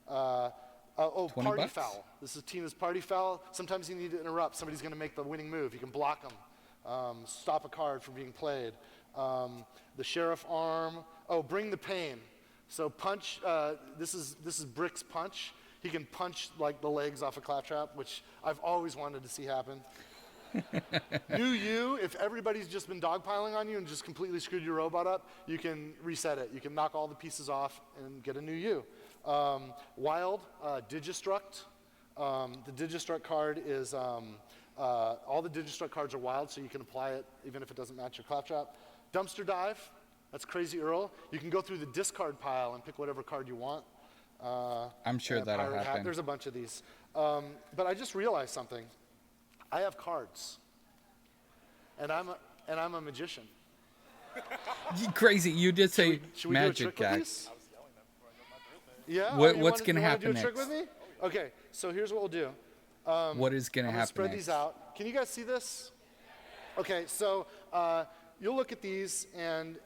Party $20? foul. This is Tina's party foul. Sometimes you need to interrupt. Somebody's going to make the winning move. You can block them. Stop a card from being played. The sheriff arm. Oh, bring the pain. So punch. This is Brick's punch. He can punch like the legs off a claptrap, which I've always wanted to see happen. New you. If everybody's just been dogpiling on you and just completely screwed your robot up, you can reset it. You can knock all the pieces off and get a new you. Wild. Digistruct. The Digistruct card is. All the Digistruct cards are wild, so you can apply it even if it doesn't match your claptrap. Dumpster dive, that's Crazy Earl. You can go through the discard pile and pick whatever card you want. I'm sure that'll Pirate happen. Hat. There's a bunch of these. But I just realized something. I have cards, and I'm a magician. Crazy, you did say should we magic do a trick with act. these? Yeah. What's going to you wanna happen do a trick next? with me? Okay. So here's what we'll do. What is going to I'm gonna happen spread next? these out. Can you guys see this? Okay, so you'll look at these and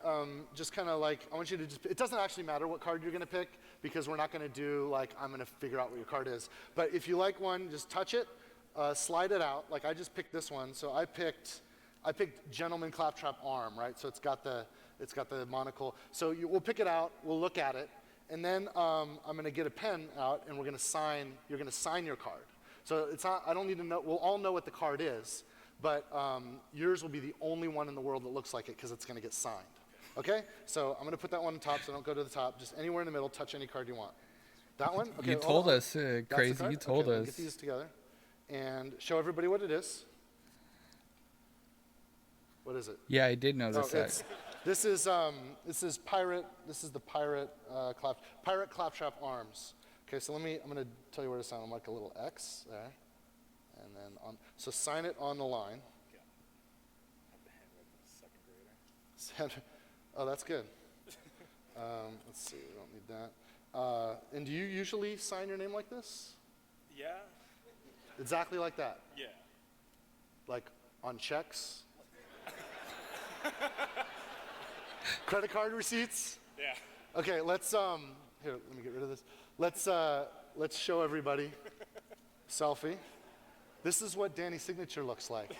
just kind of like, I want you to just, it doesn't actually matter what card you're going to pick because we're not going to do like, I'm going to figure out what your card is. But if you like one, just touch it, slide it out. Like I just picked this one. So I picked Gentleman Claptrap Arm, right? So it's got the monocle. So we'll pick it out, we'll look at it, and then I'm going to get a pen out and you're going to sign your card. So it's not, I don't need to know, we'll all know what the card is, but yours will be the only one in the world that looks like it because it's going to get signed. Okay, so I'm going to put that one on top, so don't go to the top. Just anywhere in the middle, touch any card you want. That one? Okay, You hold told on. us, That's the Crazy. card? You told okay, let me us. get these together and show everybody what it is. What is it? Yeah, I did notice that. This is pirate. This is the pirate claptrap arms. Okay, so I'm going to tell you where to sign. I'm like a little X there, and then on. So sign it on the line. Oh, that's good. Let's see. We don't need that. And do you usually sign your name like this? Yeah. Exactly like that. Yeah. Like on checks. Credit card receipts? Yeah. Okay, let's here, let me get rid of this. Let's show everybody selfie. This is what Danny's signature looks like.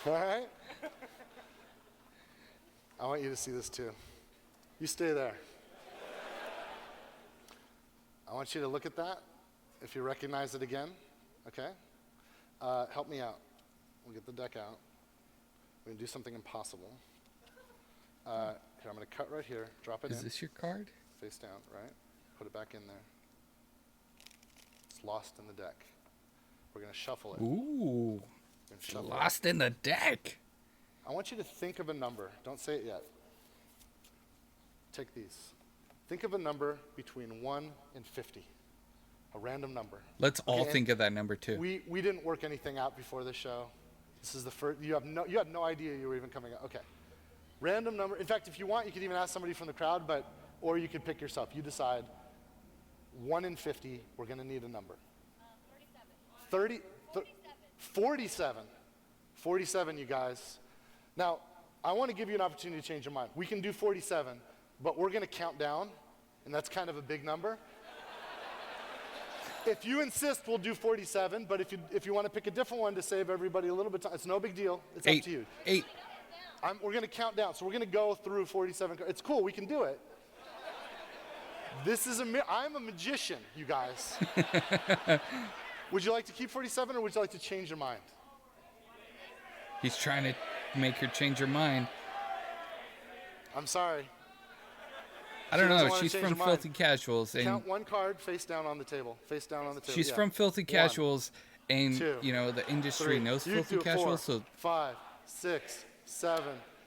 All right? I want you to see this too. You stay there. I want you to look at that. If you recognize it again, okay? Help me out. We'll get the deck out. We're gonna do something impossible. Here, I'm gonna cut right here, drop it in. Is this your card? Face down, right? Put it back in there. It's lost in the deck. We're gonna shuffle it. Ooh, Shuffle lost in the deck. I want you to think of a number. Don't say it yet. Take these. Think of a number between 1 and 50. A random number. Let's all Okay, think of that number too. We didn't work anything out before the show. This is the first. You have no idea you were even coming out. Okay. Random number. In fact, if you want, you could even ask somebody from the crowd, or you could pick yourself. You decide. 1 in 50. We're going to need a number. 47. 47. 47, you guys. Now, I want to give you an opportunity to change your mind. We can do 47, but we're going to count down, and that's kind of a big number. If you insist, we'll do 47, but if you want to pick a different one to save everybody a little bit of time, it's no big deal. It's up to you. 8. We're going to count down, so we're going to go through 47. It's cool, we can do it. I'm a magician, you guys. Would you like to keep 47, or would you like to change your mind? He's trying to make her change her mind. I'm sorry. I don't know. She's from Filthy Casuals, and count one card face down on the table. Face down on the table. she's from Filthy Casuals, and 2, you know the industry 3, knows you Filthy do 4, Casuals. So 5, 6, 7,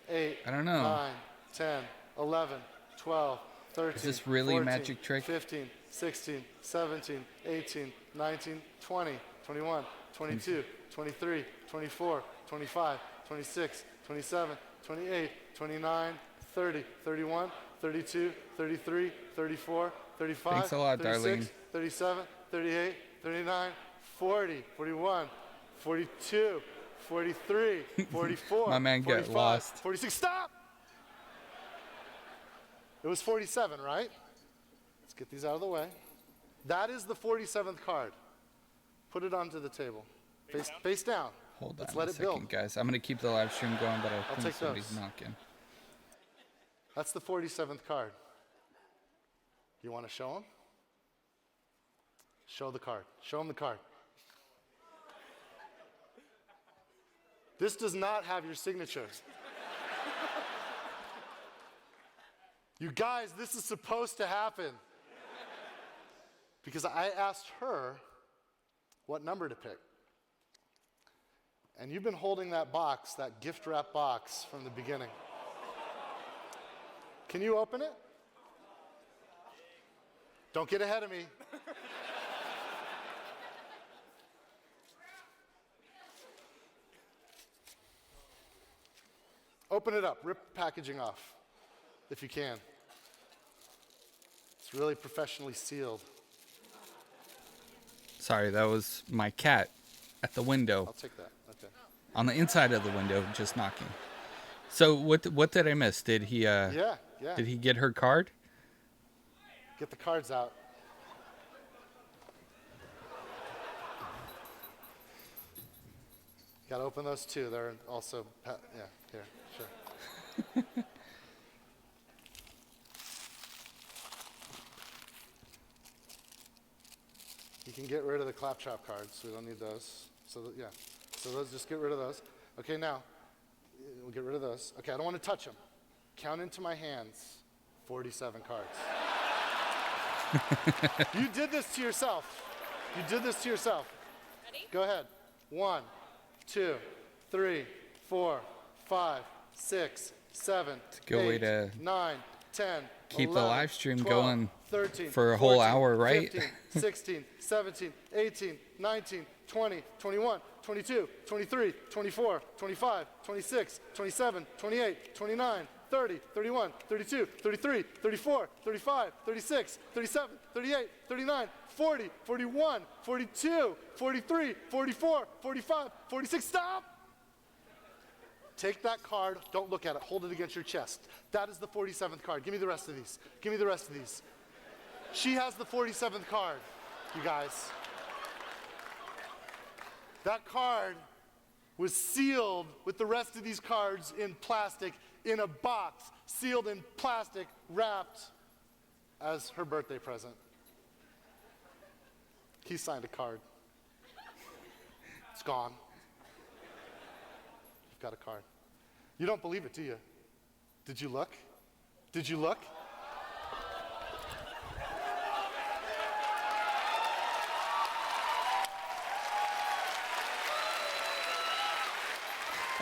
8. I don't know. 9, 10, 11, 12, 13. Is this really 14, a magic trick? 15, 16, 17, 18, 19, 20, 21, 22, 23, 24, 25, 26, 27, 28, 29, 30, 31, 32, 33, 34, 35, Thanks a lot, 36, Darlene. 37, 38, 39, 40, 41, 42, 43, 44, My man got 45, lost. 46. Stop! It was 47, right? Let's get these out of the way. That is the 47th card. Put it onto the table. Face down. Hold Let's on let a it second, build. guys. I'm gonna keep the live stream going, but I think take somebody's those. knocking. That's the 47th card. You want to show them? Show the card. Show them the card. This does not have your signature. You guys, this is supposed to happen. Because I asked her what number to pick. And you've been holding that box, that gift wrap box, from the beginning. Can you open it? Don't get ahead of me. Open it up. Rip the packaging off, if you can. It's really professionally sealed. Sorry, that was my cat at the window. I'll take that. Okay. On the inside of the window, just knocking. So what did I miss? Did he Yeah. Did he get her card? Get the cards out. Got to open those too. They're also, yeah, here, sure. You can get rid of the claptrap cards. We don't need those. So yeah, so those, just get rid of those. Okay, now, we'll get rid of those. Okay, I don't want to touch them. Count into my hands 47 cards. You did this to yourself. You did this to yourself. Ready? Go ahead. 1, 2, 3, 4, 5, 6, 7, good way 8, to 9, 10, keep 11, the live stream 12, going 13, for a whole 14, hour, right? 15, 16, 17, 18, 19, 20, 21, 22, 23, 24, 25, 26, 27, 28, 29, 30, 31, 32, 33, 34, 35, 36, 37, 38, 39, 40, 41, 42, 43, 44, 45, 46. Stop! Take that card. Don't look at it. Hold it against your chest. That is the 47th card. Give me the rest of these. Give me the rest of these. She has the 47th card, you guys. That card was sealed with the rest of these cards in plastic, in a box, sealed in plastic, wrapped as her birthday present. He signed a card. It's gone. You've got a card. You don't believe it, do you? Did you look? Did you look?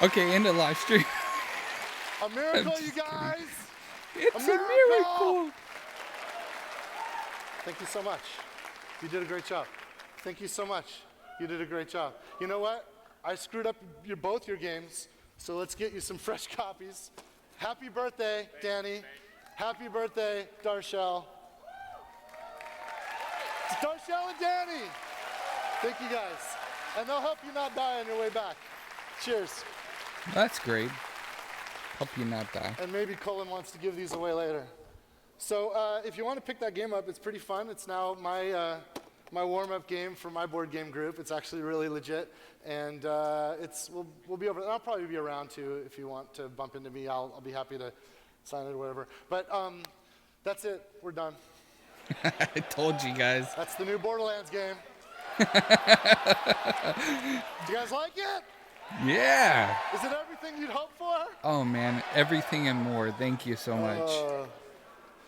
Okay, end of live stream. A miracle, you guys! It's a miracle. Thank you so much. You did a great job. Thank you so much. You did a great job. You know what? I screwed up both your games, so let's get you some fresh copies. Happy birthday, Danny. Happy birthday, Darshell. It's Darshell and Danny. Thank you guys. And they'll help you not die on your way back. Cheers. That's great. Hope you not die. And maybe Colin wants to give these away later. So if you want to pick that game up, it's pretty fun. It's now my warm-up game for my board game group. It's actually really legit, and we'll be over. I'll probably be around too if you want to bump into me. I'll be happy to sign it or whatever. But that's it. We're done. I told you guys. That's the new Borderlands game. Do you guys like it? Yeah. Is it everything you'd hope for? Oh man, everything and more. Thank you so much.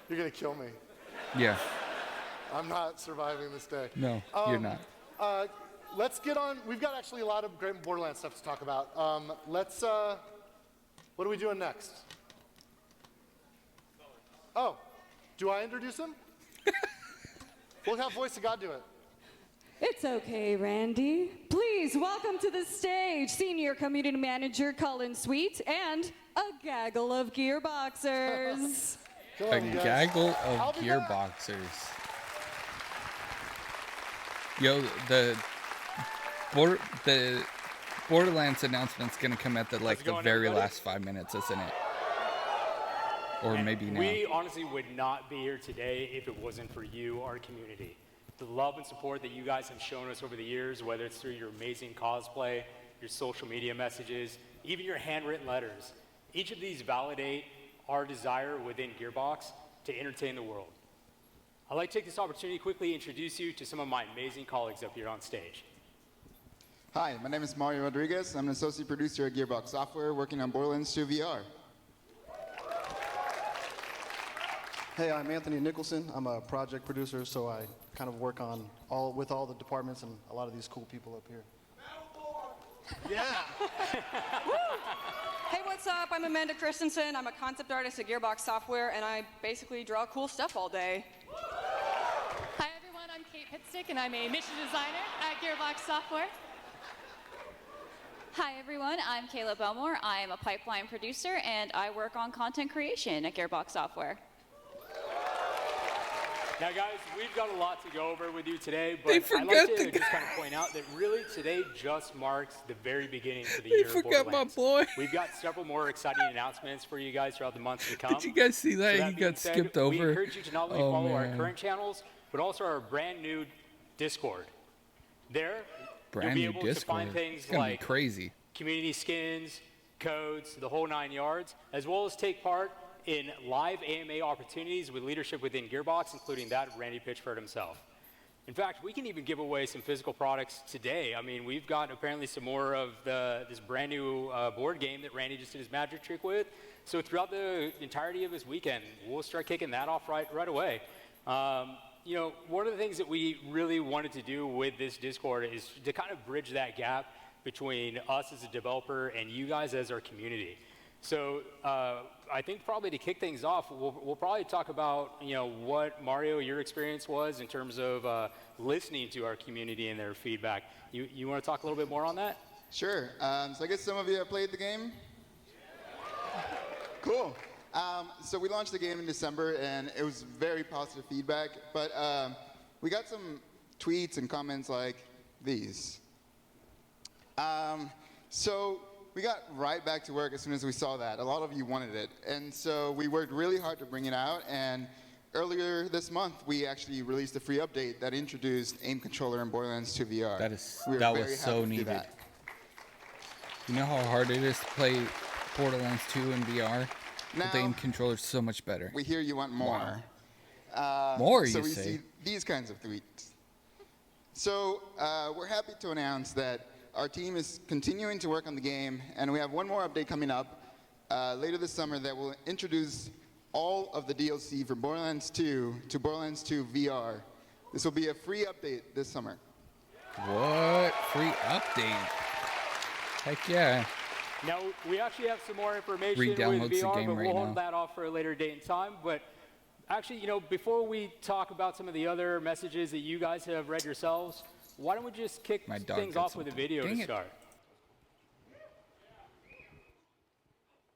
You're gonna kill me. Yeah. I'm not surviving this day. No, you're not. Let's get on. We've got actually a lot of great Borderlands stuff to talk about. What are we doing next? Oh, do I introduce him? We'll have Voice of God do it. It's okay, Randy. Please welcome to the stage Senior Community Manager Colin Sweet and a gaggle of gearboxers. A gaggle of gearboxers. Yo, the Borderlands announcement's gonna come at the very last 5 minutes, isn't it? Or maybe now. We honestly would not be here today if it wasn't for you, our community. The love and support that you guys have shown us over the years, whether it's through your amazing cosplay, your social media messages, even your handwritten letters. Each of these validate our desire within Gearbox to entertain the world. I'd like to take this opportunity to quickly introduce you to some of my amazing colleagues up here on stage. Hi, my name is Mario Rodriguez. I'm an associate producer at Gearbox Software working on Borderlands 2 VR. Hey, I'm Anthony Nicholson. I'm a project producer, so I kind of work on with all the departments and a lot of these cool people up here. Yeah. Hey, what's up? I'm Amanda Christensen. I'm a concept artist at Gearbox Software, and I basically draw cool stuff all day. Hi, everyone. I'm Kate Pitstick, and I'm a mission designer at Gearbox Software. Hi, everyone. I'm Kayla Belmore. I am a pipeline producer, and I work on content creation at Gearbox Software. Now, guys, we've got a lot to go over with you today, but I'd like to just kind of point out that really today just marks the very beginning for the year of Borderlands. My boy. We've got several more exciting announcements for you guys throughout the months to come. Did you guys see that? He got skipped over. We encourage you to not only follow our current channels, but also our brand new Discord. There, you'll be able to find things like crazy community skins, codes, the whole 9 yards, as well as take part in live AMA opportunities with leadership within Gearbox, including that of Randy Pitchford himself. In fact, we can even give away some physical products today. I mean, we've got apparently some more of this brand new board game that Randy just did his magic trick with. So throughout the entirety of this weekend, we'll start kicking that off right away. You know, one of the things that we really wanted to do with this Discord is to kind of bridge that gap between us as a developer and you guys as our community. So I think probably to kick things off, we'll probably talk about, you know, what, Mario, your experience was in terms of listening to our community and their feedback. You want to talk a little bit more on that? Sure. So I guess some of you have played the game? Cool. So we launched the game in December, and it was very positive feedback. But we got some tweets and comments like these. So we got right back to work as soon as we saw that. A lot of you wanted it. And so we worked really hard to bring it out. And earlier this month, we actually released a free update that introduced aim controller in Borderlands 2 VR. That was so needed. You know how hard it is to play Borderlands 2 in VR? Now, the aim controller is so much better. We hear you want more. Wow. More, you say? So we see these kinds of tweets. So we're happy to announce that our team is continuing to work on the game, and we have one more update coming up later this summer that will introduce all of the DLC from Borderlands 2 to Borderlands 2 VR. This will be a free update this summer. What? Free update? Heck yeah. Now, we actually have some more information with Re-downloads VR, the game but right we'll now. hold that off for a later date and time. But actually, you know, before we talk about some of the other messages that you guys have read yourselves, why don't we just kick things off with a video to start?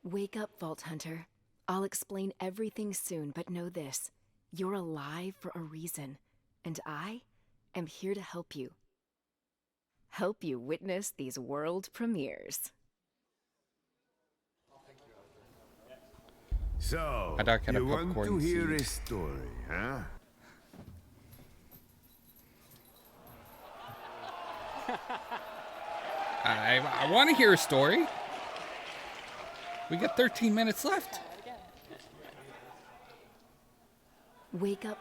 Wake up, Vault Hunter. I'll explain everything soon, but know this. You're alive for a reason, and I am here to help you. Help you witness these world premieres. So, Had a you want to popcorn hear seed. a story, huh? I want to hear a story. We got 13 minutes left. Wake up.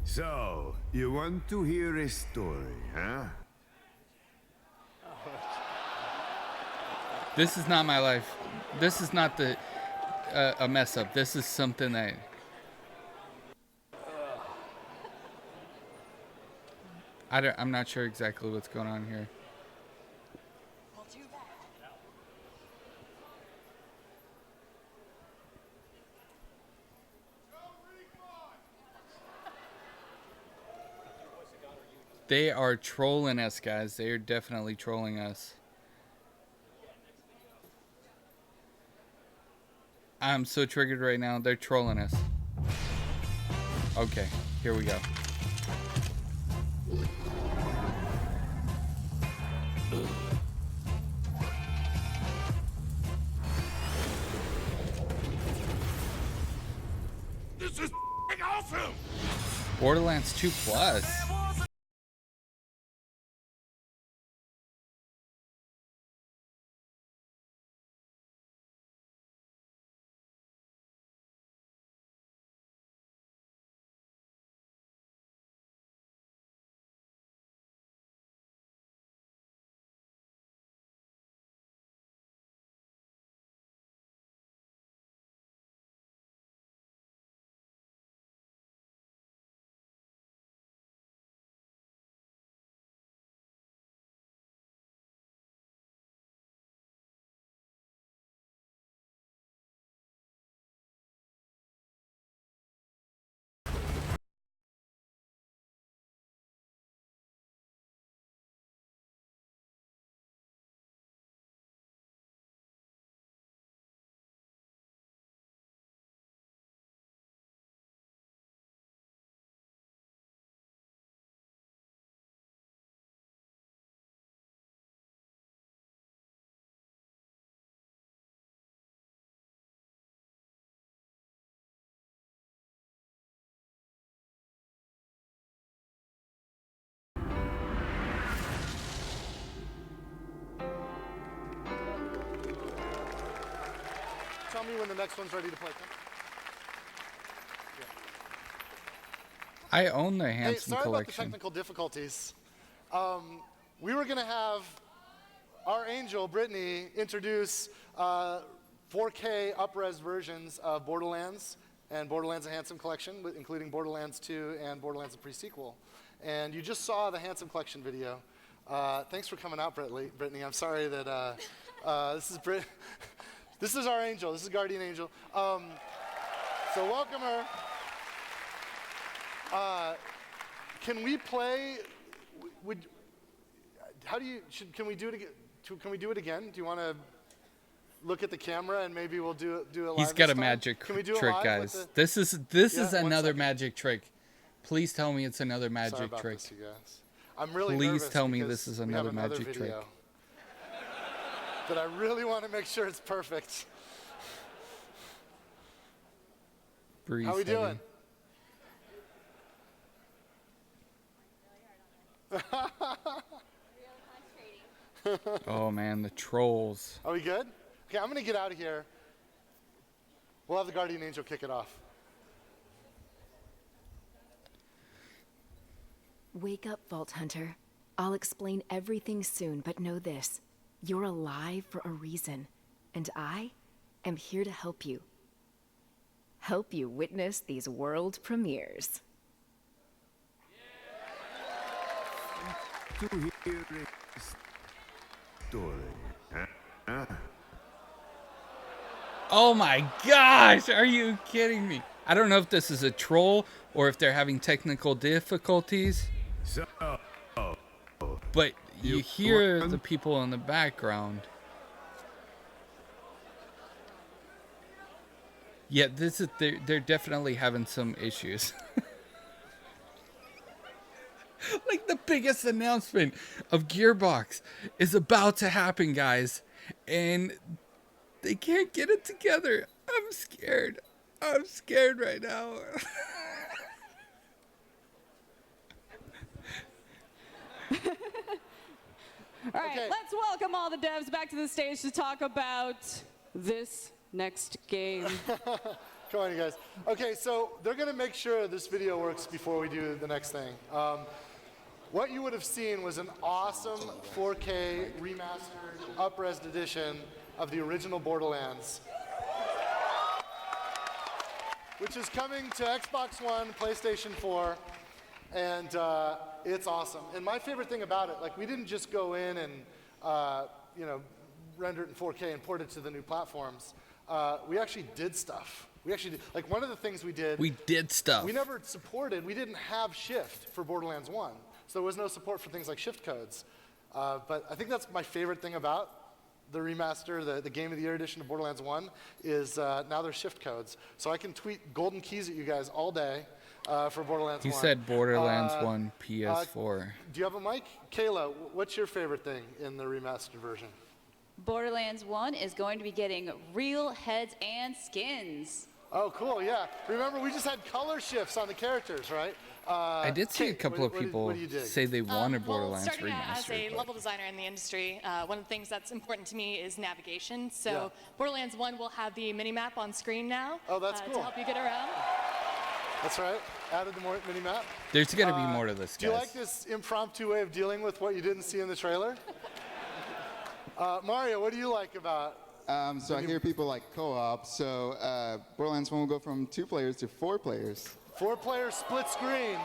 So, you want to hear a story, huh? This is not my life. This is not a mess up. This is something that... I'm not sure exactly what's going on here. They are trolling us, guys. They are definitely trolling us. I'm so triggered right now. They're trolling us. Okay, here we go. This is awesome! Borderlands 2 Plus. Tell me when the next one's ready to play. I own the Hey, Handsome sorry about the collection. technical difficulties. We were going to have our angel, Brittany, introduce 4K up-res versions of Borderlands and Borderlands the Handsome Collection, including Borderlands 2 and Borderlands the Pre-Sequel. And you just saw the Handsome Collection video. Thanks for coming out, Brittany. I'm sorry that this is our angel. This is Guardian Angel. So welcome her. Can we play? Can we do it again? Can we do it again? Do you want to look at the camera and maybe we'll do it live? He's got this a time? magic Can we do it trick, live guys. with This is Yeah, one another second. magic trick. Please tell me it's another Sorry magic about trick. this, you guys. I'm really Please nervous tell me because this is we another have another magic trick. video that I really want to make sure it's perfect. Breeze How we heavy. doing? Oh man, the trolls. Are we good? Okay, I'm going to get out of here. We'll have the Guardian Angel kick it off. Wake up, Vault Hunter. I'll explain everything soon, but know this. You're alive for a reason, and I am here to help you. Help you witness these world premieres. To hear a story. Huh? Oh my gosh, are you kidding me? I don't know if this is a troll or if they're having technical difficulties. So, But you hear the people in the background. Yeah, they're definitely having some issues. Like the biggest announcement of Gearbox is about to happen, guys. And they can't get it together. I'm scared. I'm scared right now. All right, let's welcome all the devs back to the stage to talk about this next game. Come on, you guys. Okay, so they're going to make sure this video works before we do the next thing. What you would have seen was an awesome 4K remastered, up-res edition of the original Borderlands, which is coming to Xbox One, PlayStation 4, and it's awesome. And my favorite thing about it, like we didn't just go in and render it in 4K and port it to the new platforms. We actually did stuff. We actually did, like one of the things we did. We did stuff. We never supported. We didn't have Shift for Borderlands 1, so there was no support for things like Shift codes. But I think that's my favorite thing about the remaster, the Game of the Year edition of Borderlands 1, is now there's Shift codes. So I can tweet golden keys at you guys all day for Borderlands 1. He said Borderlands 1 PS4. Do you have a mic? Kayla, what's your favorite thing in the remastered version? Borderlands 1 is going to be getting real heads and skins. Oh, cool, yeah. Remember, we just had color shifts on the characters, right? I did see a couple of people say they wanted Borderlands starting out as remastered. a level designer in the industry, one of the things that's important to me is navigation. So Yeah. Borderlands 1 will have the mini-map on screen now. Oh, that's cool. To help you get around. That's right. Added the mini-map. There's got to be more to this, guys. Do you like this impromptu way of dealing with what you didn't see in the trailer? Mario, what do you like about? So I hear people like co-op. So Borderlands 1 will go from 2 players to 4 players. 4 players split screen.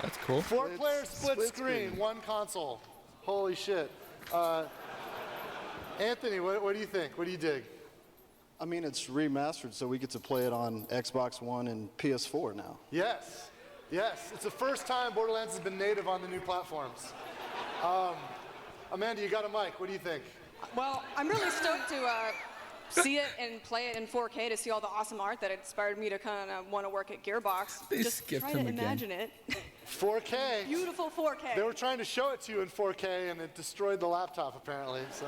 That's cool. 4 players split screen, 1 console. Holy shit. Anthony, what do you think? What do you dig? I mean, it's remastered, so we get to play it on Xbox One and PS4 now. Yes. Yes. It's the first time Borderlands has been native on the new platforms. Amanda, you got a mic. What do you think? Well, I'm really stoked to see it and play it in 4K to see all the awesome art that inspired me to kind of want to work at Gearbox. They Just skipped try him to again. imagine it. 4K. Beautiful 4K. They were trying to show it to you in 4K, and it destroyed the laptop, apparently. So,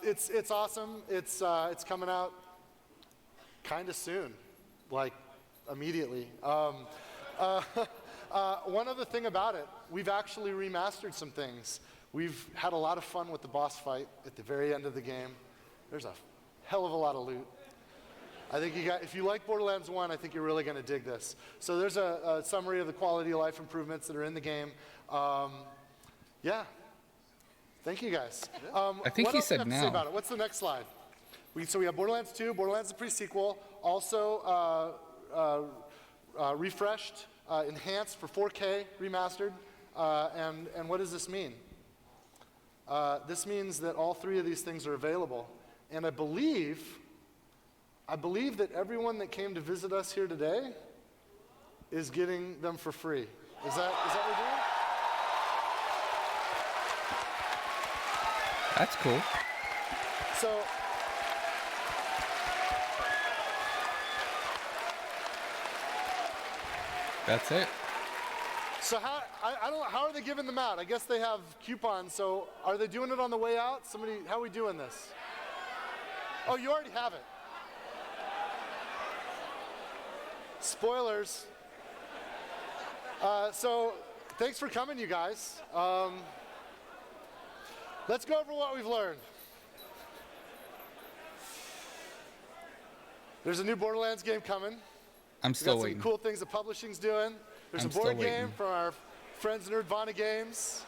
it's awesome. It's coming out kind of soon, like immediately. One other thing about it, we've actually remastered some things. We've had a lot of fun with the boss fight at the very end of the game. There's a hell of a lot of loot. I think if you like Borderlands 1, I think you're really going to dig this. So there's a summary of the quality of life improvements that are in the game. Yeah. Thank you, guys. I think what he else do you said have to say now. about it? What's the next slide? So we have Borderlands 2, Borderlands the pre-sequel, also refreshed, enhanced for 4K, remastered. And what does this mean? This means that all three of these things are available. And I believe that everyone that came to visit us here today is getting them for free. Is that what we're doing? That's cool. So, that's it. So I don't know, how are they giving them out? I guess they have coupons, so are they doing it on the way out? How are we doing this? Oh, you already have it. Spoilers. So thanks for coming, you guys. Let's go over what we've learned. There's a new Borderlands game coming. I'm still We've got waiting. some cool things the publishing's doing. There's I'm a board still game waiting. from our friends Nerdvana Games.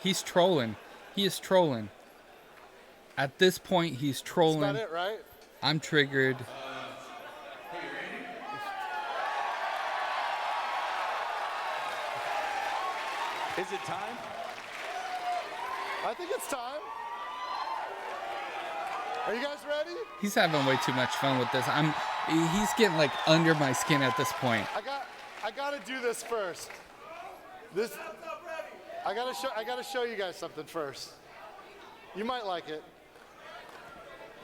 He's trolling. He is trolling. At this point, he's trolling. That's about it, right? I'm triggered. Is it time? I think it's time. Are you guys ready? He's having way too much fun with this. He's getting like under my skin at this point. I gotta do this first. I gotta show you guys something first. You might like it.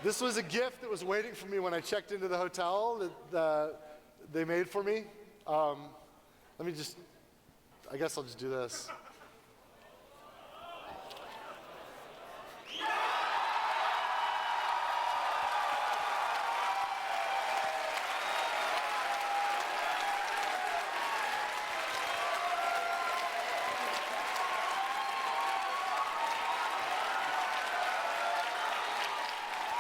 This was a gift that was waiting for me when I checked into the hotel that they made for me. I guess I'll just do this.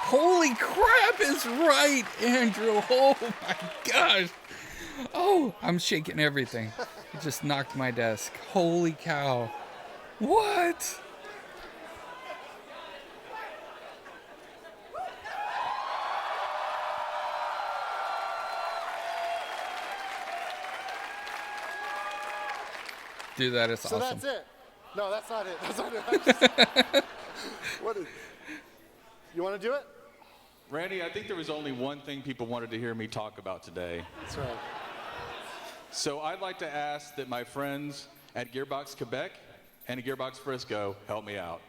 Holy crap is right, Andrew. Oh my gosh. Oh, I'm shaking everything. It just knocked my desk. Holy cow. What? Dude, that is So awesome. that's it. No, that's not it. That's not it. You want to do it? Randy, I think there was only one thing people wanted to hear me talk about today. That's right. So I'd like to ask that my friends at Gearbox Quebec and at Gearbox Frisco help me out.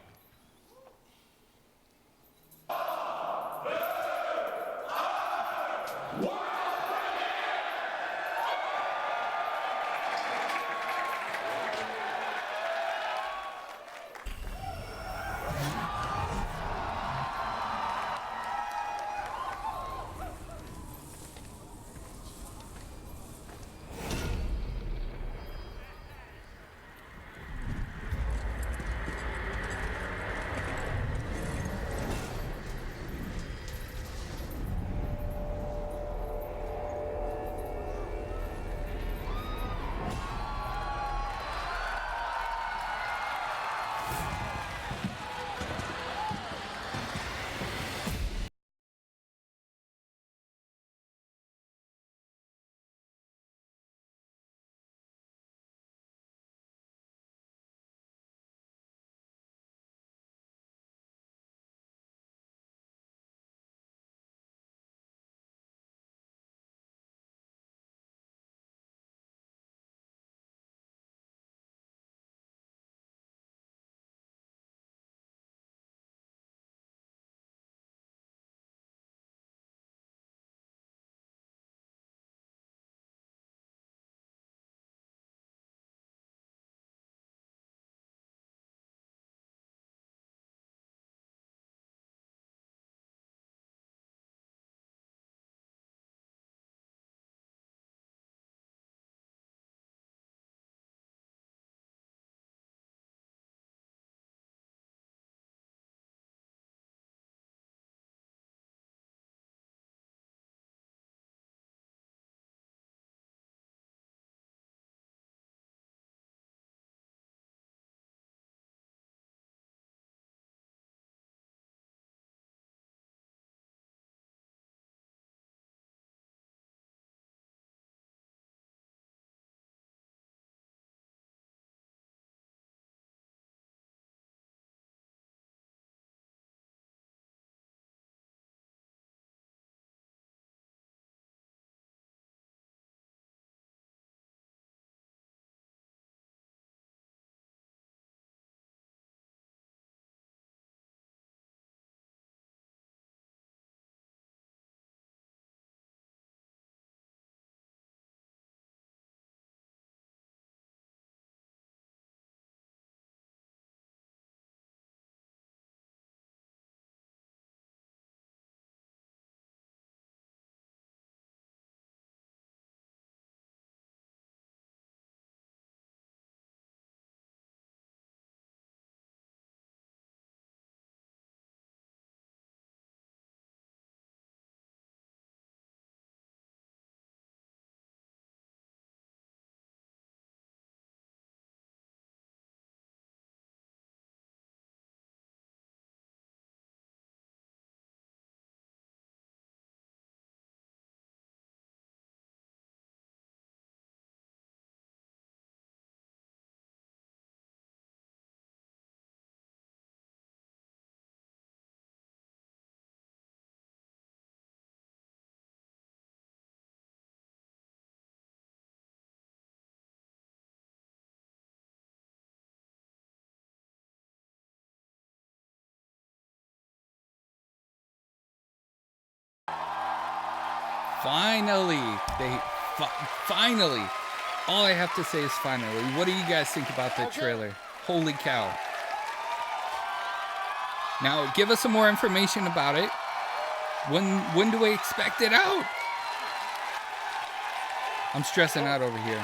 Finally, finally. All I have to say is finally. What do you guys think about the trailer? Holy cow. Now, give us some more information about it. When do we expect it out? I'm stressing out over here.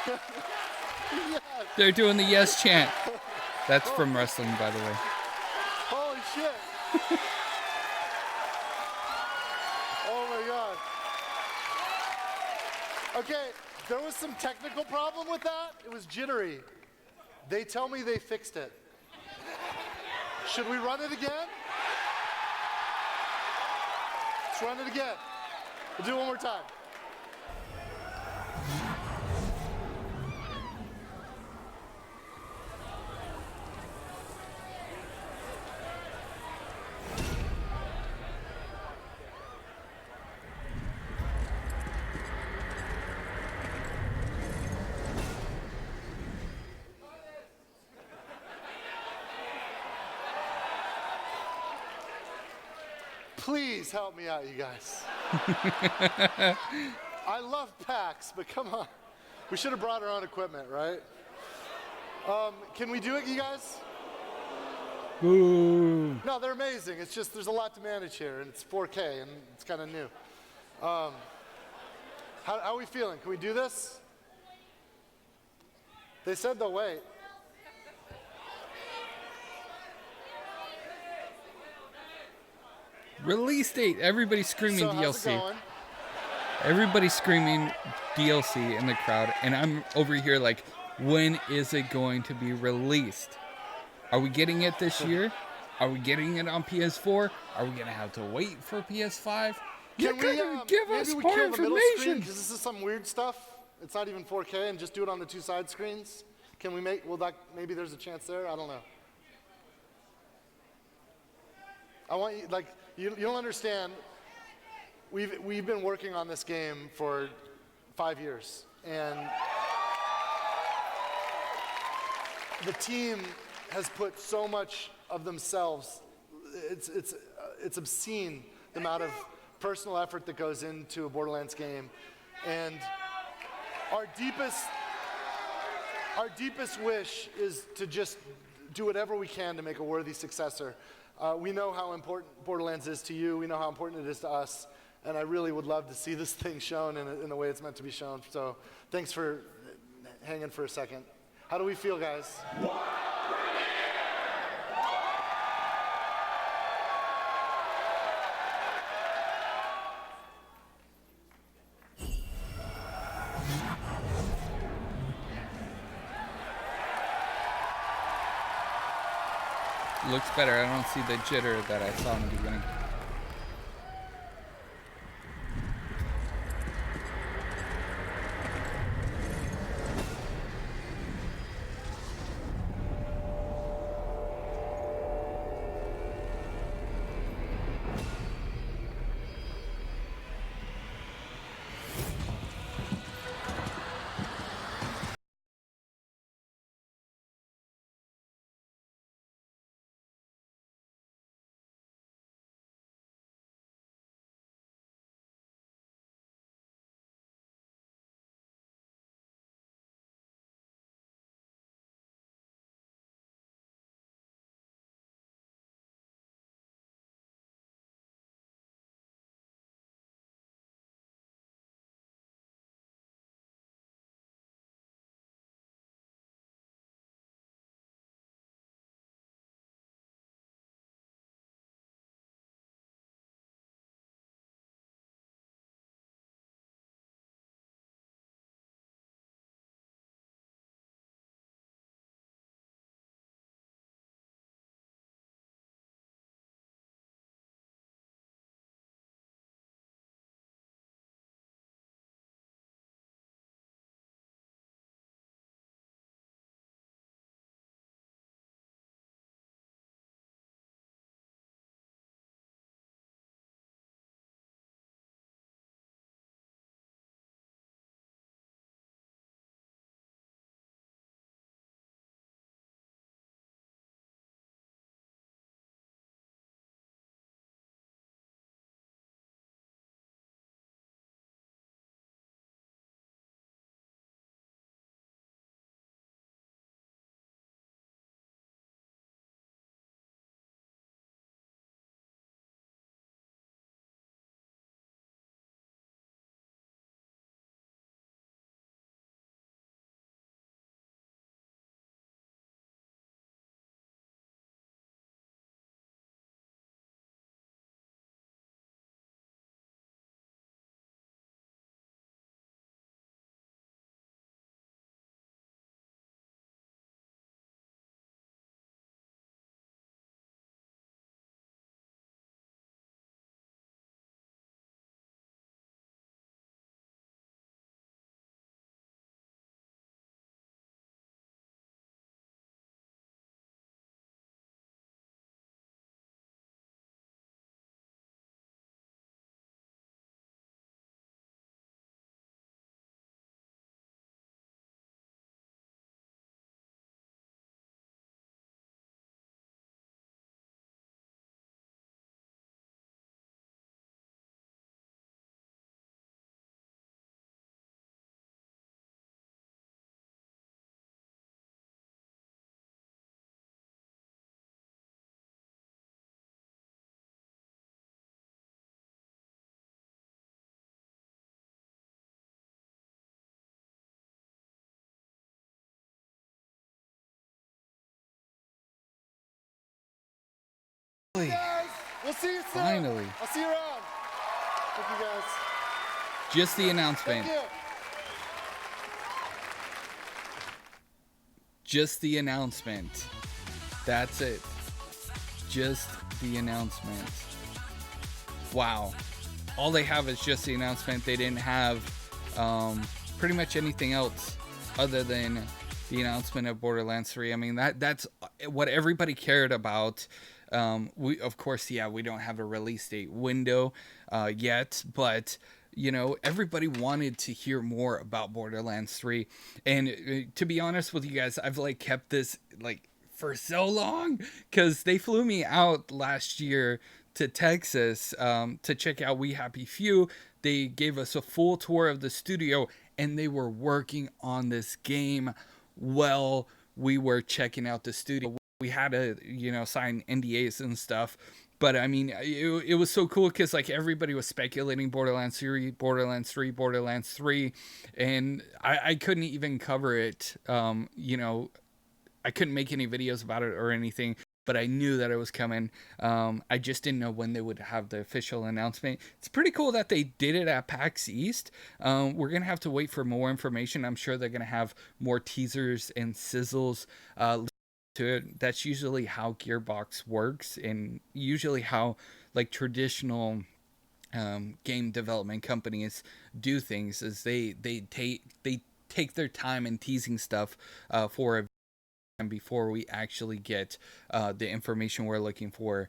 Yes. They're doing the yes chant. That's from wrestling, by the way. Holy shit. Oh my god. Okay, there was some technical problem with that. It was jittery. They tell me they fixed it. Should we run it again? Let's run it again. We'll do it one more time. Please help me out, you guys. I love PAX, but come on. We should have brought our own equipment, right? Can we do it, you guys? Ooh. No, they're amazing. It's just there's a lot to manage here, and it's 4K, and it's kind of new. How are we feeling? Can we do this? They said they'll wait. Release date. Everybody's screaming So how's it DLC. going? Everybody's screaming DLC in the crowd, and I'm over here like, when is it going to be released? Are we getting it this year? Are we getting it on PS4? Are we gonna have to wait for PS5? You Can we gotta give us maybe we more kill the middle screen information. because this is some weird stuff. It's not even 4K, and just do it on the two side screens. Can we make? Will that maybe there's a chance there? I don't know. I want you like you don't understand. We've been working on this game for 5 years, and the team has put so much of themselves. It's obscene the amount of personal effort that goes into a Borderlands game, and our deepest wish is to just do whatever we can to make a worthy successor. We know how important Borderlands is to you. We know how important it is to us. And I really would love to see this thing shown in the way it's meant to be shown. So thanks for hanging for a second. How do we feel, guys? Looks better. I don't see the jitter that I saw in the beginning. guys. We'll see you soon. Finally. I'll see you around. Thank you, guys. Just the announcement. Thank you. Just the announcement. That's it. Just the announcement. Wow. All they have is just the announcement. They didn't have pretty much anything else other than the announcement of Borderlands 3. I mean, that's what everybody cared about. We, of course, yeah, we don't have a release date window yet, but you know, everybody wanted to hear more about Borderlands 3. And to be honest with you guys, I've like kept this like for so long because they flew me out last year to Texas to check out We Happy Few. They gave us a full tour of the studio and they were working on this game while we were checking out the studio. We had to, you know, sign NDAs and stuff. But I mean, it was so cool because like everybody was speculating Borderlands 3, Borderlands 3, Borderlands 3, and I couldn't even cover it. You know, I couldn't make any videos about it or anything, but I knew that it was coming. I just didn't know when they would have the official announcement. It's pretty cool that they did it at PAX East. We're gonna have to wait for more information. I'm sure they're gonna have more teasers and sizzles to it. That's usually how Gearbox works, and usually how like traditional game development companies do things is they take their time in teasing stuff for a and before we actually get the information we're looking for.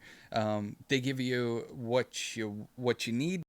They give you what you need